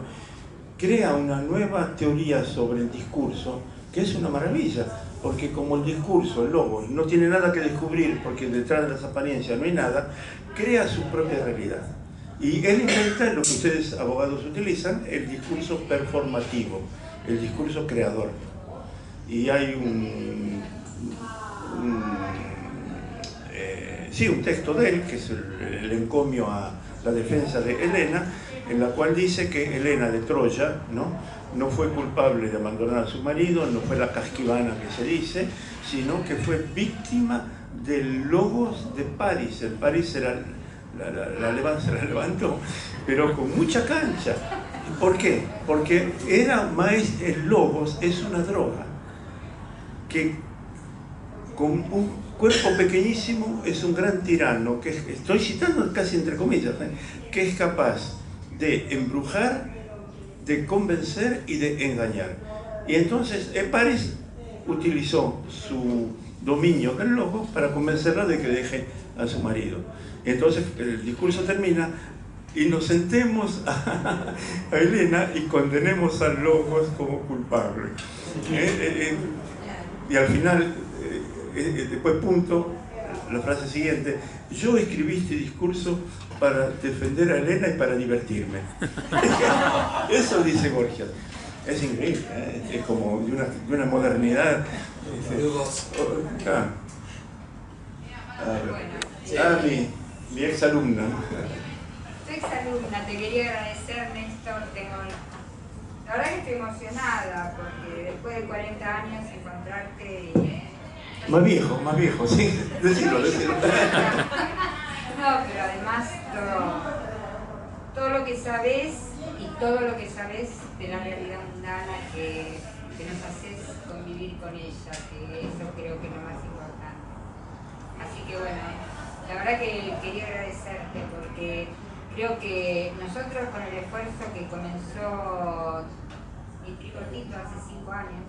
crea una nueva teoría sobre el discurso, que es una maravilla, porque como el discurso, el logos, no tiene nada que descubrir, porque detrás de las apariencias no hay nada, crea su propia realidad. Y él inventa lo que ustedes, abogados, utilizan, el discurso performativo, el discurso creador. Y hay un texto de él, que es el encomio a la defensa de Helena, en la cual dice que Helena de Troya no fue culpable de abandonar a su marido, no fue la casquivana que se dice, sino que fue víctima del logos de París. El París se la levantó, pero con mucha cancha. ¿Por qué? Porque el logos es una droga que con un cuerpo pequeñísimo es un gran tirano, que estoy citando casi entre comillas, que es capaz de embrujar, de convencer y de engañar. Y entonces París utilizó su dominio del logos para convencerla de que deje a su marido. Entonces el discurso termina y nos sentemos a Elena y condenemos a Logos como culpable. Y al final, después punto, la frase siguiente: yo escribí este discurso para defender a Elena y para divertirme. Eso dice Borges. Es increíble, es como de una modernidad. Mi ex alumna. Tu ex alumna, te quería agradecer, Néstor. La verdad que estoy emocionada porque después de 40 años encontrarte y... Más viejo, sí. Decirlo. No, pero además todo lo que sabes y todo lo que sabes de la realidad mundana que nos haces convivir con ella, que eso creo que es lo más importante. Así que bueno, la verdad que quería agradecerte porque creo que nosotros con el esfuerzo que comenzó mi tricotito hace 5 años,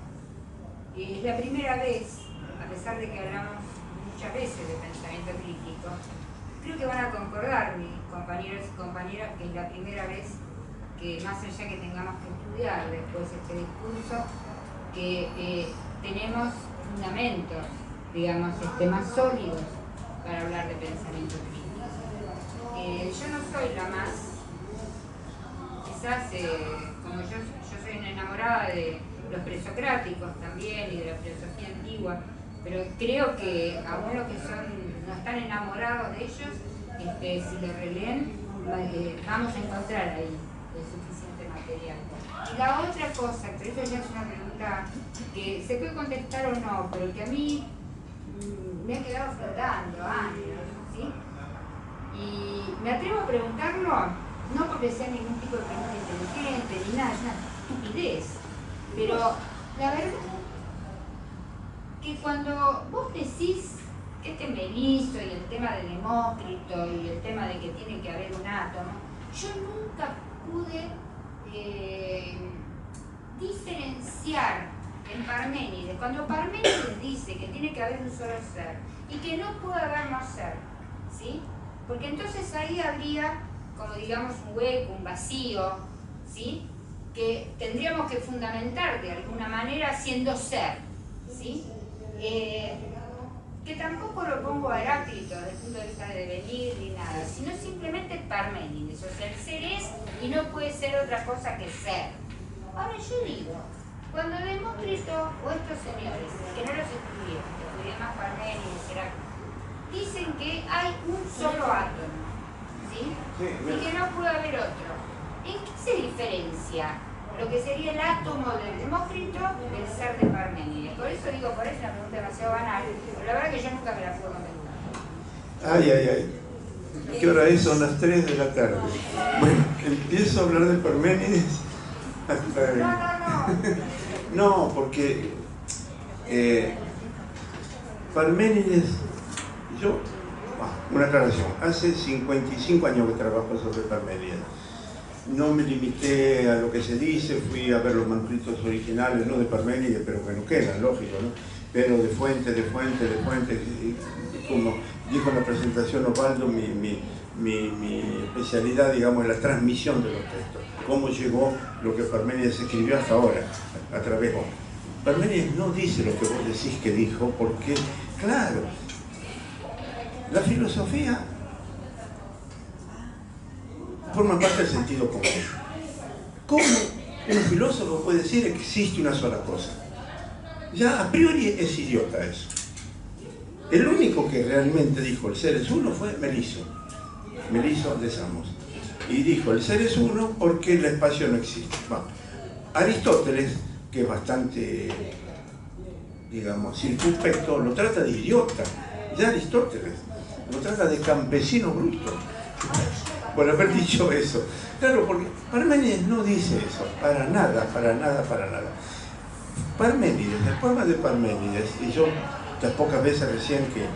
y es la primera vez, a pesar de que hablamos muchas veces de pensamiento crítico, creo que van a concordar mis compañeros y compañeras que es la primera vez que, más allá que tengamos que estudiar después este discurso, que tenemos fundamentos, digamos, más sólidos para hablar de pensamiento crítico. Yo no soy la más, quizás, como yo soy una enamorada de los presocráticos también y de la filosofía antigua, pero creo que aún los que no están enamorados de ellos, si lo releen, vamos a encontrar ahí el suficiente material. Y la otra cosa, pero esto ya es una pregunta que se puede contestar o no, pero que a mí me ha quedado flotando años, ¿sí? Y me atrevo a preguntarlo, no porque sea ningún tipo de pregunta inteligente ni nada, es una estupidez, pero la verdad que cuando vos decís que este Meliso y el tema de Demócrito y el tema de que tiene que haber un átomo, yo nunca pude diferenciar en Parménides. Cuando Parménides dice que tiene que haber un solo ser y que no puede haber más ser, ¿sí? Porque entonces ahí habría, como digamos, un hueco, un vacío, ¿sí? Que tendríamos que fundamentar de alguna manera siendo ser, ¿sí? Que tampoco lo pongo a Heráclito desde el punto de vista de devenir ni nada, sino simplemente Parménides, o sea, el ser es y no puede ser otra cosa que ser. Ahora yo digo, cuando Demócrito o estos señores, que no los estudié más Parménides, Heráclito, dicen que hay un solo átomo, ¿sí? Y que no puede haber otro. ¿En qué se diferencia lo que sería el átomo del Demócrito del ser de Parménides? Por eso digo, por eso es una pregunta demasiado banal, pero la verdad que yo nunca me la puedo contestar. Ay. ¿Qué hora es? Son las 3 de la tarde. Bueno, empiezo a hablar de Parménides. No, porque Parménides, una aclaración, hace 55 años que trabajo sobre Parménides. No me limité a lo que se dice, fui a ver los manuscritos originales, no de Parménides, pero que no quedan, lógico, ¿no? Pero de fuente, como dijo en la presentación Osvaldo, mi especialidad, digamos, es la transmisión de los textos. Cómo llegó lo que Parménides escribió hasta ahora, a través de... Parménides no dice lo que vos decís que dijo, porque, claro, la filosofía forma parte del sentido común. ¿Cómo un filósofo puede decir que existe una sola cosa? Ya a priori es idiota eso. El único que realmente dijo el ser es uno fue Meliso de Samos. Y dijo el ser es uno porque el espacio no existe. Bueno, Aristóteles, que es bastante, digamos, circunspecto, lo trata de idiota. Ya Aristóteles lo trata de campesino bruto por haber dicho eso. Claro, porque Parménides no dice eso, para nada. Parménides, el poema de Parménides, y yo las pocas veces recién que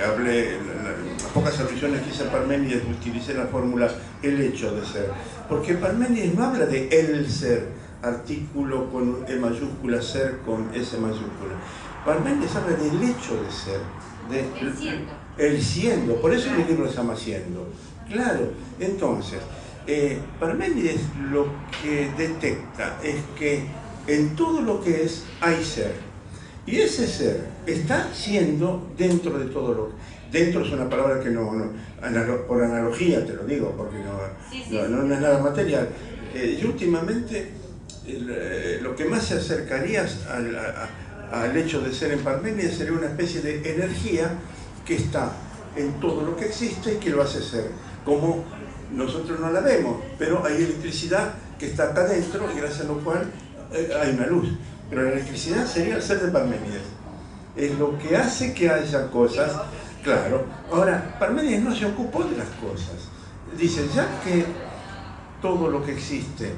hablé, las pocas alusiones que hice a Parménides, utilicé la fórmula el hecho de ser, porque Parménides no habla de el ser, artículo con E mayúscula, ser con S mayúscula. Parménides habla del hecho de ser, el siendo, por eso el libro se llama Siendo, Claro, entonces, Parménides lo que detecta es que en todo lo que es hay ser. Y ese ser está siendo dentro de todo lo que... Dentro es una palabra que por analogía te lo digo, porque no es nada material. Yo últimamente lo que más se acercaría al hecho de ser en Parménides sería una especie de energía que está en todo lo que existe y que lo hace ser. Como nosotros no la vemos, pero hay electricidad que está acá adentro y gracias a lo cual hay una luz. Pero la electricidad sería el ser de Parménides. Es lo que hace que haya cosas. Claro. Ahora, Parménides no se ocupó de las cosas. Dice, ya que todo lo que existe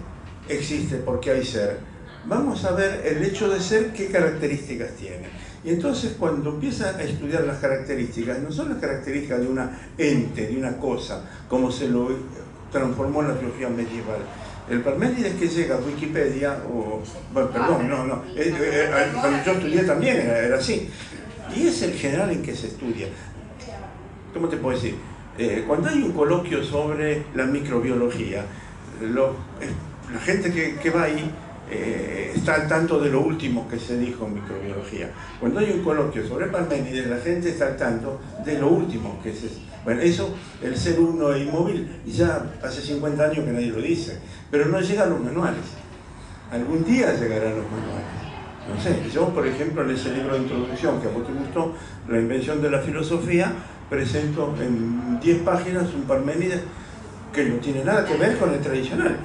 porque hay ser, vamos a ver el hecho de ser qué características tiene. Y entonces cuando empieza a estudiar las características, no son las características de una ente, de una cosa, como se lo transformó en la filosofía medieval. El Parménides que llega a Wikipedia, cuando yo estudié también era así. Y es el general en que se estudia. ¿Cómo te puedo decir? Cuando hay un coloquio sobre la microbiología, la gente que va ahí está al tanto de lo último que se dijo en microbiología. Cuando hay un coloquio sobre Parménides, la gente está al tanto de lo último que se... Bueno, eso, el ser uno e inmóvil, ya hace 50 años que nadie lo dice, pero no llegan los manuales. Algún día llegarán los manuales. No sé, yo por ejemplo en ese libro de introducción que a vos te gustó, La invención de la filosofía, presento en 10 páginas un Parménides que no tiene nada que ver con el tradicional.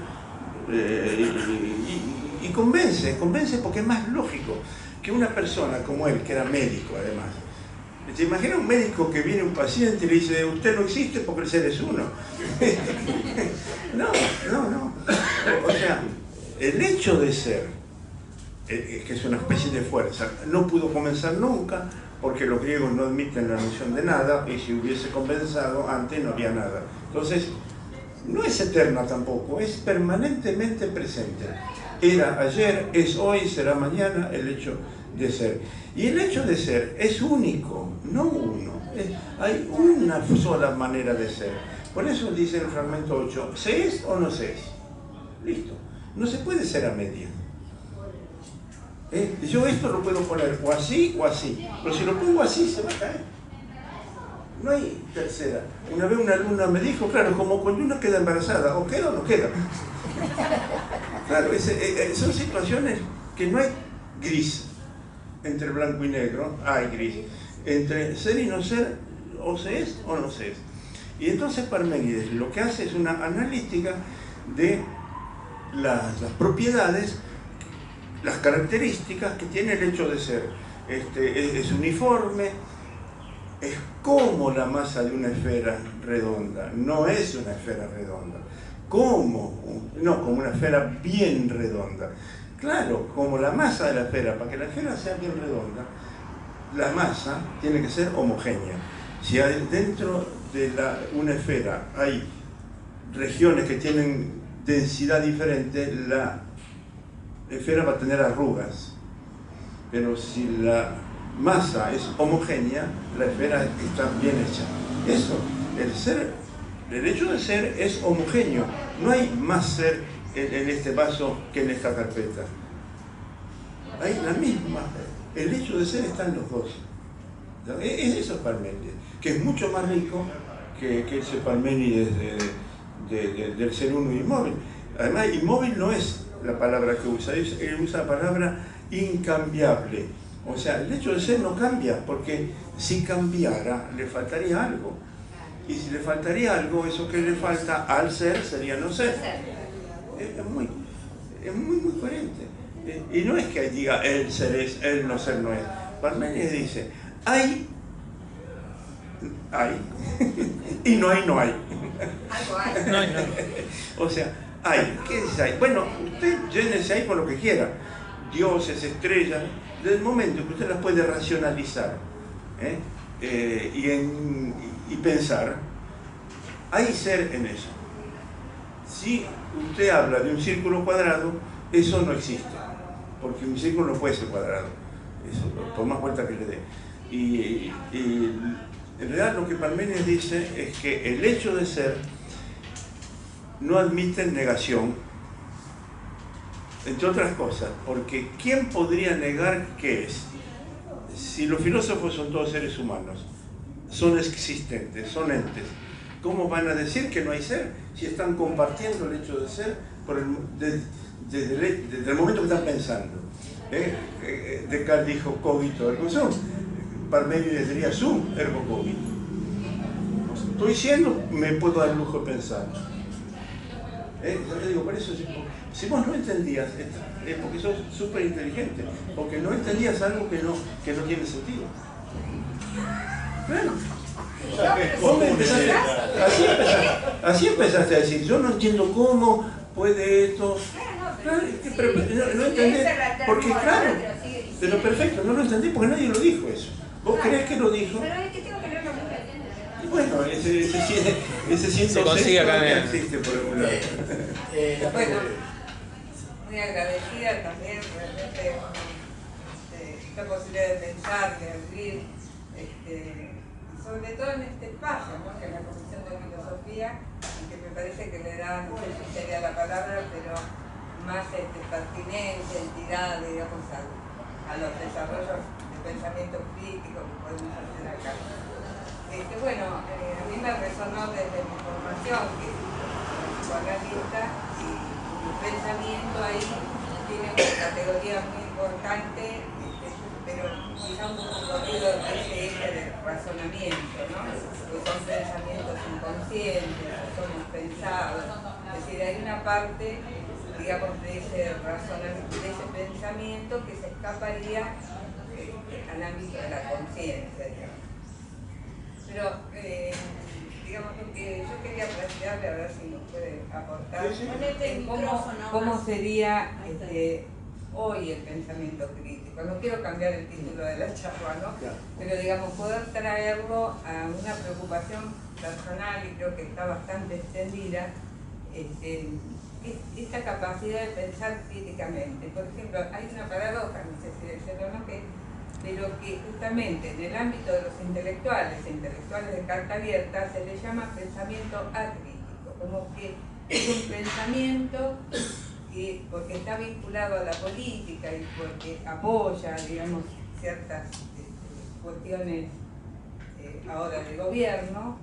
Y convence porque es más lógico que una persona como él, que era médico además. ¿Se imagina un médico que viene a un paciente y le dice, usted no existe porque el ser es uno? No. O sea, el hecho de ser, que es una especie de fuerza, no pudo comenzar nunca porque los griegos no admiten la noción de nada y si hubiese comenzado antes no había nada. Entonces, no es eterna tampoco, es permanentemente presente. Era ayer, es hoy, será mañana el hecho de ser. Y el hecho de ser es único, no uno. Hay una sola manera de ser. Por eso dice el fragmento 8, ¿se es o no se es? Listo. No se puede ser a media. Yo esto lo puedo poner o así o así. Pero si lo pongo así se va a caer. No hay tercera. Una vez una alumna me dijo, claro, como cuando uno queda embarazada, o queda o no queda. Claro, son situaciones que no hay gris. Entre blanco y negro hay gris. Entre ser y no ser, o se es o no se es. Y entonces Parménides lo que hace es una analítica de las propiedades, las características que tiene el hecho de ser. Es uniforme, es como la masa de una esfera redonda, no es una esfera redonda. ¿Cómo? No, como una esfera bien redonda. Claro, como la masa de la esfera, para que la esfera sea bien redonda, la masa tiene que ser homogénea. Si dentro de una esfera hay regiones que tienen densidad diferente, la esfera va a tener arrugas. Pero si la masa es homogénea, la esfera está bien hecha. Eso, el hecho de ser es homogéneo. No hay más ser en este vaso que en esta carpeta. Hay la misma. El hecho de ser está en los dos. Eso es Parménides, que es mucho más rico que ese Parménides del ser uno inmóvil. Además, inmóvil no es la palabra que usa, él usa la palabra incambiable. O sea, el hecho de ser no cambia, porque si cambiara, le faltaría algo. Y si le faltaría algo, eso que le falta al ser sería no ser. Es muy coherente. Y no es que diga el ser es, el no ser no es. Parménides dice, hay, y no hay. O sea, hay. ¿Qué es hay? Bueno, usted llénese ahí con lo que quiera. Dioses, estrellas, desde el momento que usted las puede racionalizar y pensar, hay ser en eso. Si usted habla de un círculo cuadrado, eso no existe, porque un círculo no puede ser cuadrado, eso, por más vuelta que le dé. Y En realidad lo que Parménides dice es que el hecho de ser no admite negación, entre otras cosas, porque ¿quién podría negar qué es? Si los filósofos son todos seres humanos, son existentes, son entes, ¿cómo van a decir que no hay ser si están compartiendo el hecho de ser desde el momento que están pensando? Descartes dijo cogito ergo sum, Parménides diría sum ergo cogito. Estoy diciendo, me puedo dar el lujo de pensar. Yo digo, por eso, si vos no entendías, es porque sos súper inteligente, porque no entendías algo que no tiene sentido. Bueno, vos me empezaste, así empezaste a decir, yo no entiendo cómo puede esto. Pero no entendí, porque claro, pero perfecto, no lo entendí porque nadie lo dijo eso. ¿Vos creés que lo dijo? Pero es que tengo que leerlo muy bien. Y bueno, ese 106 se consigue acá no existe por algún lado. Bueno, muy agradecida también realmente esta posibilidad de pensar, de abrir, sobre todo en este espacio, ¿no? Que es la Comisión de Filosofía, que me parece que le da, no sé si sería la palabra, pero más pertinencia, entidad, digamos, a los desarrollos de pensamiento crítico que podemos hacer acá. Bueno, a mí me resonó desde mi formación, que es psicoanalista, y mi pensamiento ahí tiene una categoría muy importante, pero quizá un poco corrido de ese eje del razonamiento, ¿no? Pues son pensamientos inconscientes, somos pensados, es decir, hay una parte, digamos, de ese razonamiento, de ese pensamiento que se escaparía al ámbito de la conciencia, digamos. Pero, digamos, lo que yo quería plantearle, a ver si nos puede aportar, cómo sería hoy el pensamiento crítico. No quiero cambiar el título de la charla, ¿no? Pero, digamos, poder traerlo a una preocupación personal, y creo que está bastante extendida, esta capacidad de pensar críticamente. Por ejemplo, hay una paradoja, no sé si decirlo o no, pero que justamente en el ámbito de los intelectuales de carta abierta, se le llama pensamiento acrítico, como que es un pensamiento que, porque está vinculado a la política y porque apoya, digamos, ciertas cuestiones ahora de gobierno,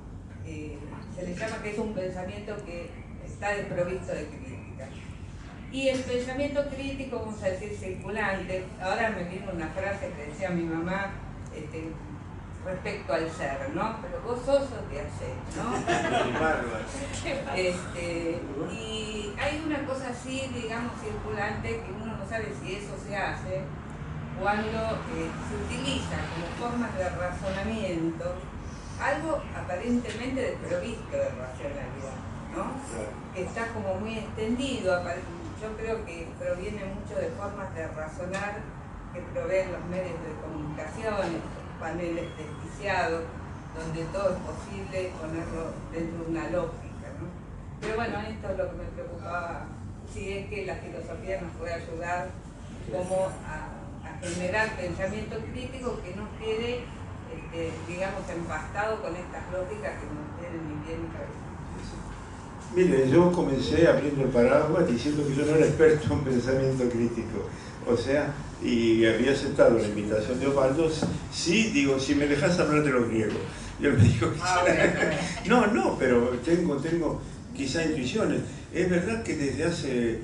se le llama que es un pensamiento que está desprovisto de crítica. Y el pensamiento crítico, vamos a decir, circulante, ahora me vino una frase que decía mi mamá respecto al ser, ¿no? Pero vos sos o te hacés, ¿no? Y hay una cosa así, digamos, circulante, que uno no sabe si eso se hace cuando se utiliza como formas de razonamiento algo aparentemente desprovisto de racionalidad, ¿no? Que está como muy extendido. Yo creo que proviene mucho de formas de razonar que proveen los medios de comunicación, estos paneles desquiciados, donde todo es posible ponerlo dentro de una lógica, ¿no? Pero bueno, esto es lo que me preocupaba, si es que la filosofía nos puede ayudar como a generar pensamiento crítico que no quede, digamos, empastado con estas lógicas que no tienen ni pie ni cabeza. Mire, yo comencé abriendo el paraguas diciendo que yo no era experto en pensamiento crítico, o sea, y había aceptado la invitación de Osvaldo. Sí, digo, si me dejas hablar de los griegos. Y él me dijo, no, pero tengo quizá intuiciones. Es verdad que desde hace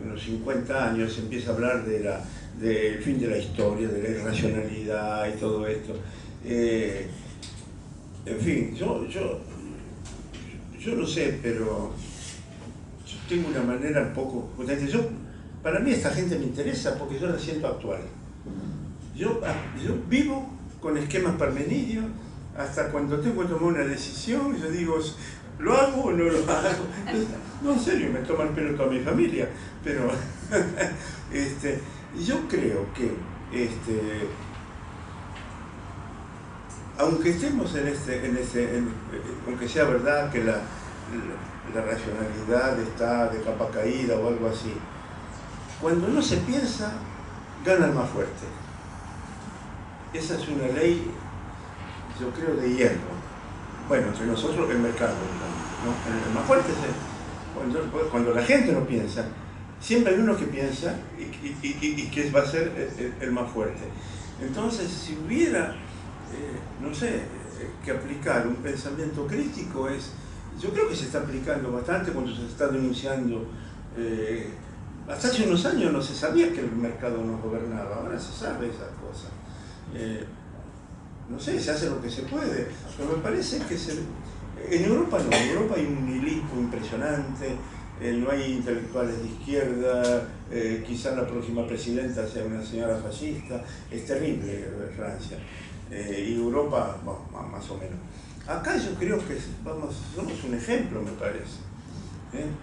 unos 50 años se empieza a hablar del fin de la historia, de la irracionalidad y todo esto. En fin, yo no sé, pero yo tengo una manera un poco... Para mí esta gente me interesa porque yo la siento actual. Yo vivo con esquemas parmenidios, hasta cuando tengo que tomar una decisión, yo digo, ¿lo hago o no lo hago? No, en serio, me toma el pelo toda mi familia, pero yo creo que aunque estemos aunque sea verdad que la racionalidad está de capa caída o algo así, cuando no se piensa, gana el más fuerte. Esa es una ley yo creo, de hierro. Bueno, entre nosotros el mercado, ¿no? El más fuerte es cuando la gente no piensa, siempre hay uno que piensa y que va a ser el más fuerte. Entonces, si hubiera, no sé, que aplicar un pensamiento crítico, yo creo que se está aplicando bastante cuando se está denunciando. Hasta hace unos años no se sabía que el mercado nos gobernaba, ahora se sabe esa cosa. No sé, se hace lo que se puede, pero me parece que en Europa no, en Europa hay un nihilismo impresionante, no hay intelectuales de izquierda, quizás la próxima presidenta sea una señora fascista, es terrible Francia, y Europa, bueno, más o menos. Acá yo creo que somos un ejemplo, me parece,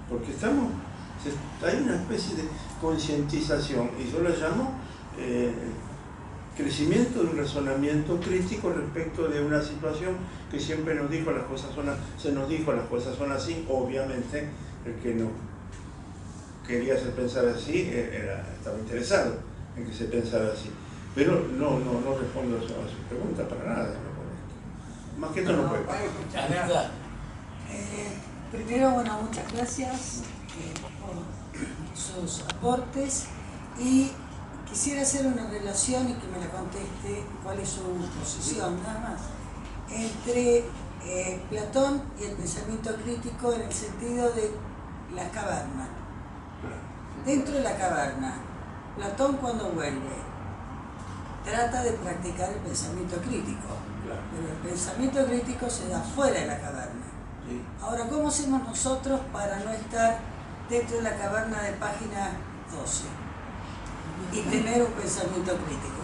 porque hay una especie de concientización, y yo la llamo crecimiento de un razonamiento crítico respecto de una situación que siempre nos dijo se nos dijo las cosas son así. Obviamente el que no quería hacer pensar así estaba interesado en que se pensara así, pero no respondo a su pregunta para nada. Más que esto no puedo. Primero, bueno, muchas gracias por sus aportes, y quisiera hacer una relación y que me la conteste cuál es su posición, nada más, entre Platón y el pensamiento crítico en el sentido de la caverna. Dentro de la caverna, Platón cuando vuelve trata de practicar el pensamiento crítico, pero el pensamiento crítico se da fuera de la caverna. Ahora, ¿cómo hacemos nosotros para no estar dentro de la caverna de página 12 y tener un pensamiento crítico?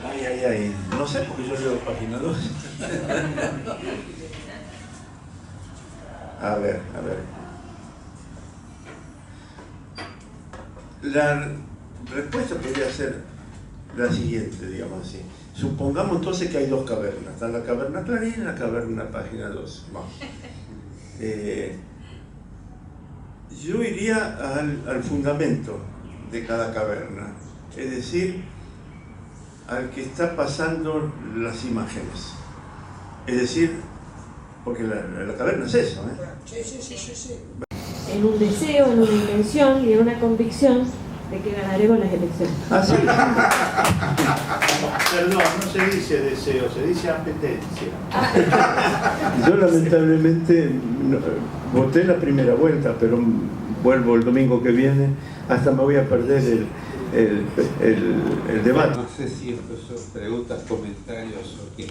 Ay, no sé porque yo leo página 2. A ver. La respuesta podría ser la siguiente, digamos así. Supongamos entonces que hay dos cavernas. Está la caverna Clarín y la caverna página 2. Vamos. Yo iría al fundamento de cada caverna, es decir, al que está pasando las imágenes. Es decir, porque la caverna es eso, Sí. En un deseo, en una intención y en una convicción de que ganaremos las elecciones. ¿Ah, sí? Perdón, no se dice deseo, se dice apetencia. Yo lamentablemente voté la primera vuelta, pero vuelvo el domingo que viene, hasta me voy a perder el debate. No sé si esto son preguntas, comentarios o qué.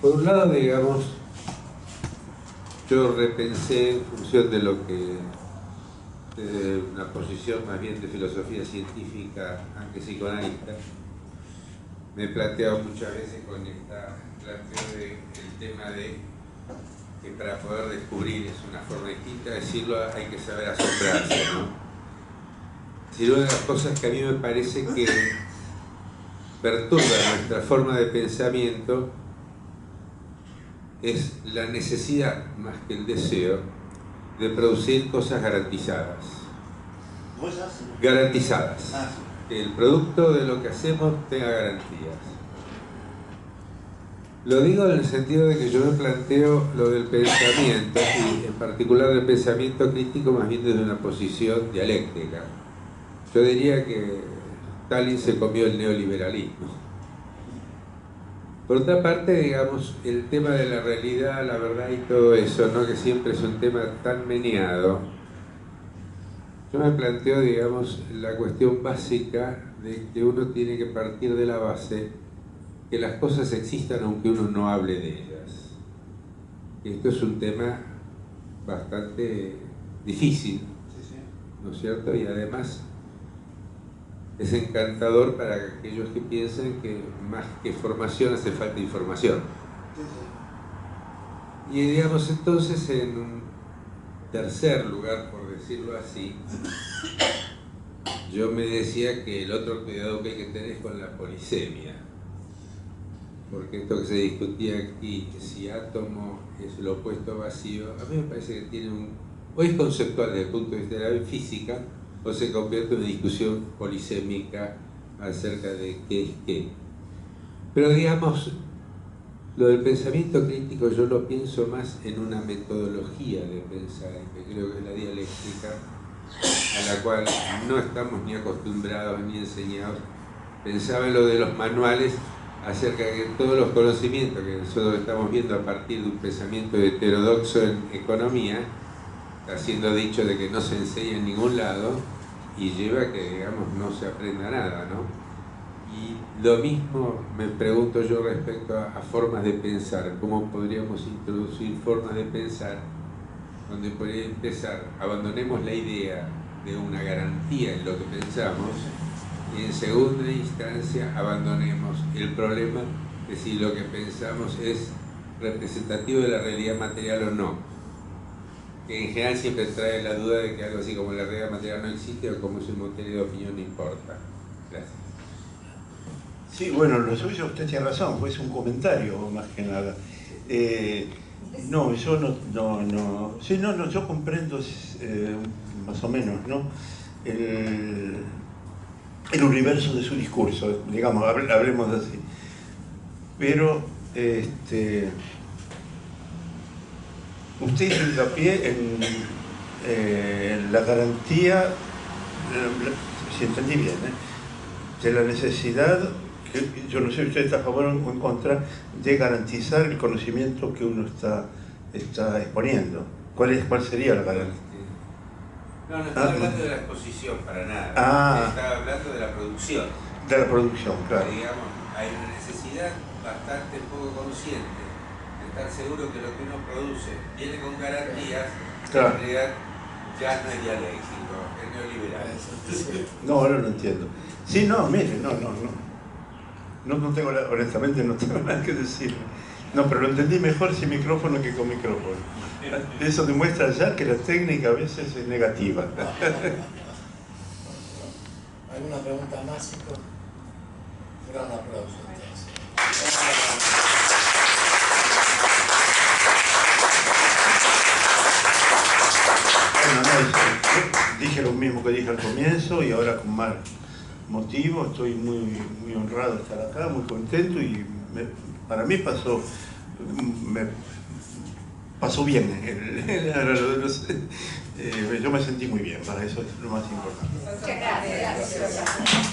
Por un lado, digamos, yo repensé en función de lo que, de una posición más bien de filosofía científica, aunque psicoanalista, me he planteado muchas veces con el tema de que para poder descubrir es una forma distinta de decirlo, hay que saber asombrarse, ¿no? Si una de las cosas que a mí me parece que perturba nuestra forma de pensamiento es la necesidad, más que el deseo, de producir cosas garantizadas. Garantizadas. Que el producto de lo que hacemos tenga garantías. Lo digo en el sentido de que yo me planteo lo del pensamiento, y en particular del pensamiento crítico, más bien desde una posición dialéctica. Yo diría que Stalin se comió el neoliberalismo. Por otra parte, digamos, el tema de la realidad, la verdad y todo eso, ¿no?, que siempre es un tema tan meneado, yo me planteo, digamos, la cuestión básica de que uno tiene que partir de la base que las cosas existan aunque uno no hable de ellas. Esto es un tema bastante difícil, ¿no es cierto? Y además es encantador para aquellos que piensan que más que formación hace falta información. Y digamos entonces, en un tercer lugar, por decirlo así, yo me decía que el otro cuidado que hay que tener es con la polisemia. Porque esto que se discutía aquí, si átomo es lo opuesto a vacío, a mí me parece que tiene o es conceptual desde el punto de vista de la física, o se convierte en una discusión polisémica acerca de qué es qué. Pero digamos, lo del pensamiento crítico yo lo pienso más en una metodología de pensar, que creo que es la dialéctica, a la cual no estamos ni acostumbrados ni enseñados. Pensaba en lo de los manuales acerca de que todos los conocimientos que nosotros estamos viendo a partir de un pensamiento heterodoxo en economía, está siendo dicho de que no se enseña en ningún lado y lleva a que, digamos, no se aprenda nada, ¿no? Y lo mismo me pregunto yo respecto a formas de pensar, cómo podríamos introducir formas de pensar donde podría empezar, abandonemos la idea de una garantía en lo que pensamos y en segunda instancia abandonemos el problema de si lo que pensamos es representativo de la realidad material o no, que en general siempre trae la duda de que algo así como la realidad material no existe o como es un criterio de opinión no importa. Gracias. Sí, bueno, lo suyo usted tiene razón, pues es un comentario más que nada. No, yo no, yo comprendo más o menos, ¿no? El universo de su discurso, digamos, hablemos así. Pero usted hizo hincapié en la garantía, si entendí bien, de la necesidad, que yo no sé si usted está a favor o en contra, de garantizar el conocimiento que uno está exponiendo. ¿Cuál sería la garantía? No estaba hablando de la exposición para nada. Estaba hablando de la producción. De la producción, claro. Digamos, hay una necesidad bastante poco consciente de estar seguro que lo que uno produce viene con garantías, claro. En realidad ya no es dialéctico, es neoliberal. No, ahora no entiendo. Sí, no, mire, no tengo, honestamente no tengo nada que decir. No, pero lo entendí mejor sin micrófono que con micrófono. Eso demuestra ya que la técnica a veces es negativa. ¿Alguna pregunta más, Chico? Gran aplauso, entonces. Bueno, no, dije lo mismo que dije al comienzo y ahora con más motivo. Estoy muy honrado de estar acá, muy contento y para mí pasó bien. Yo me sentí muy bien, para eso es lo más importante. Muchas gracias.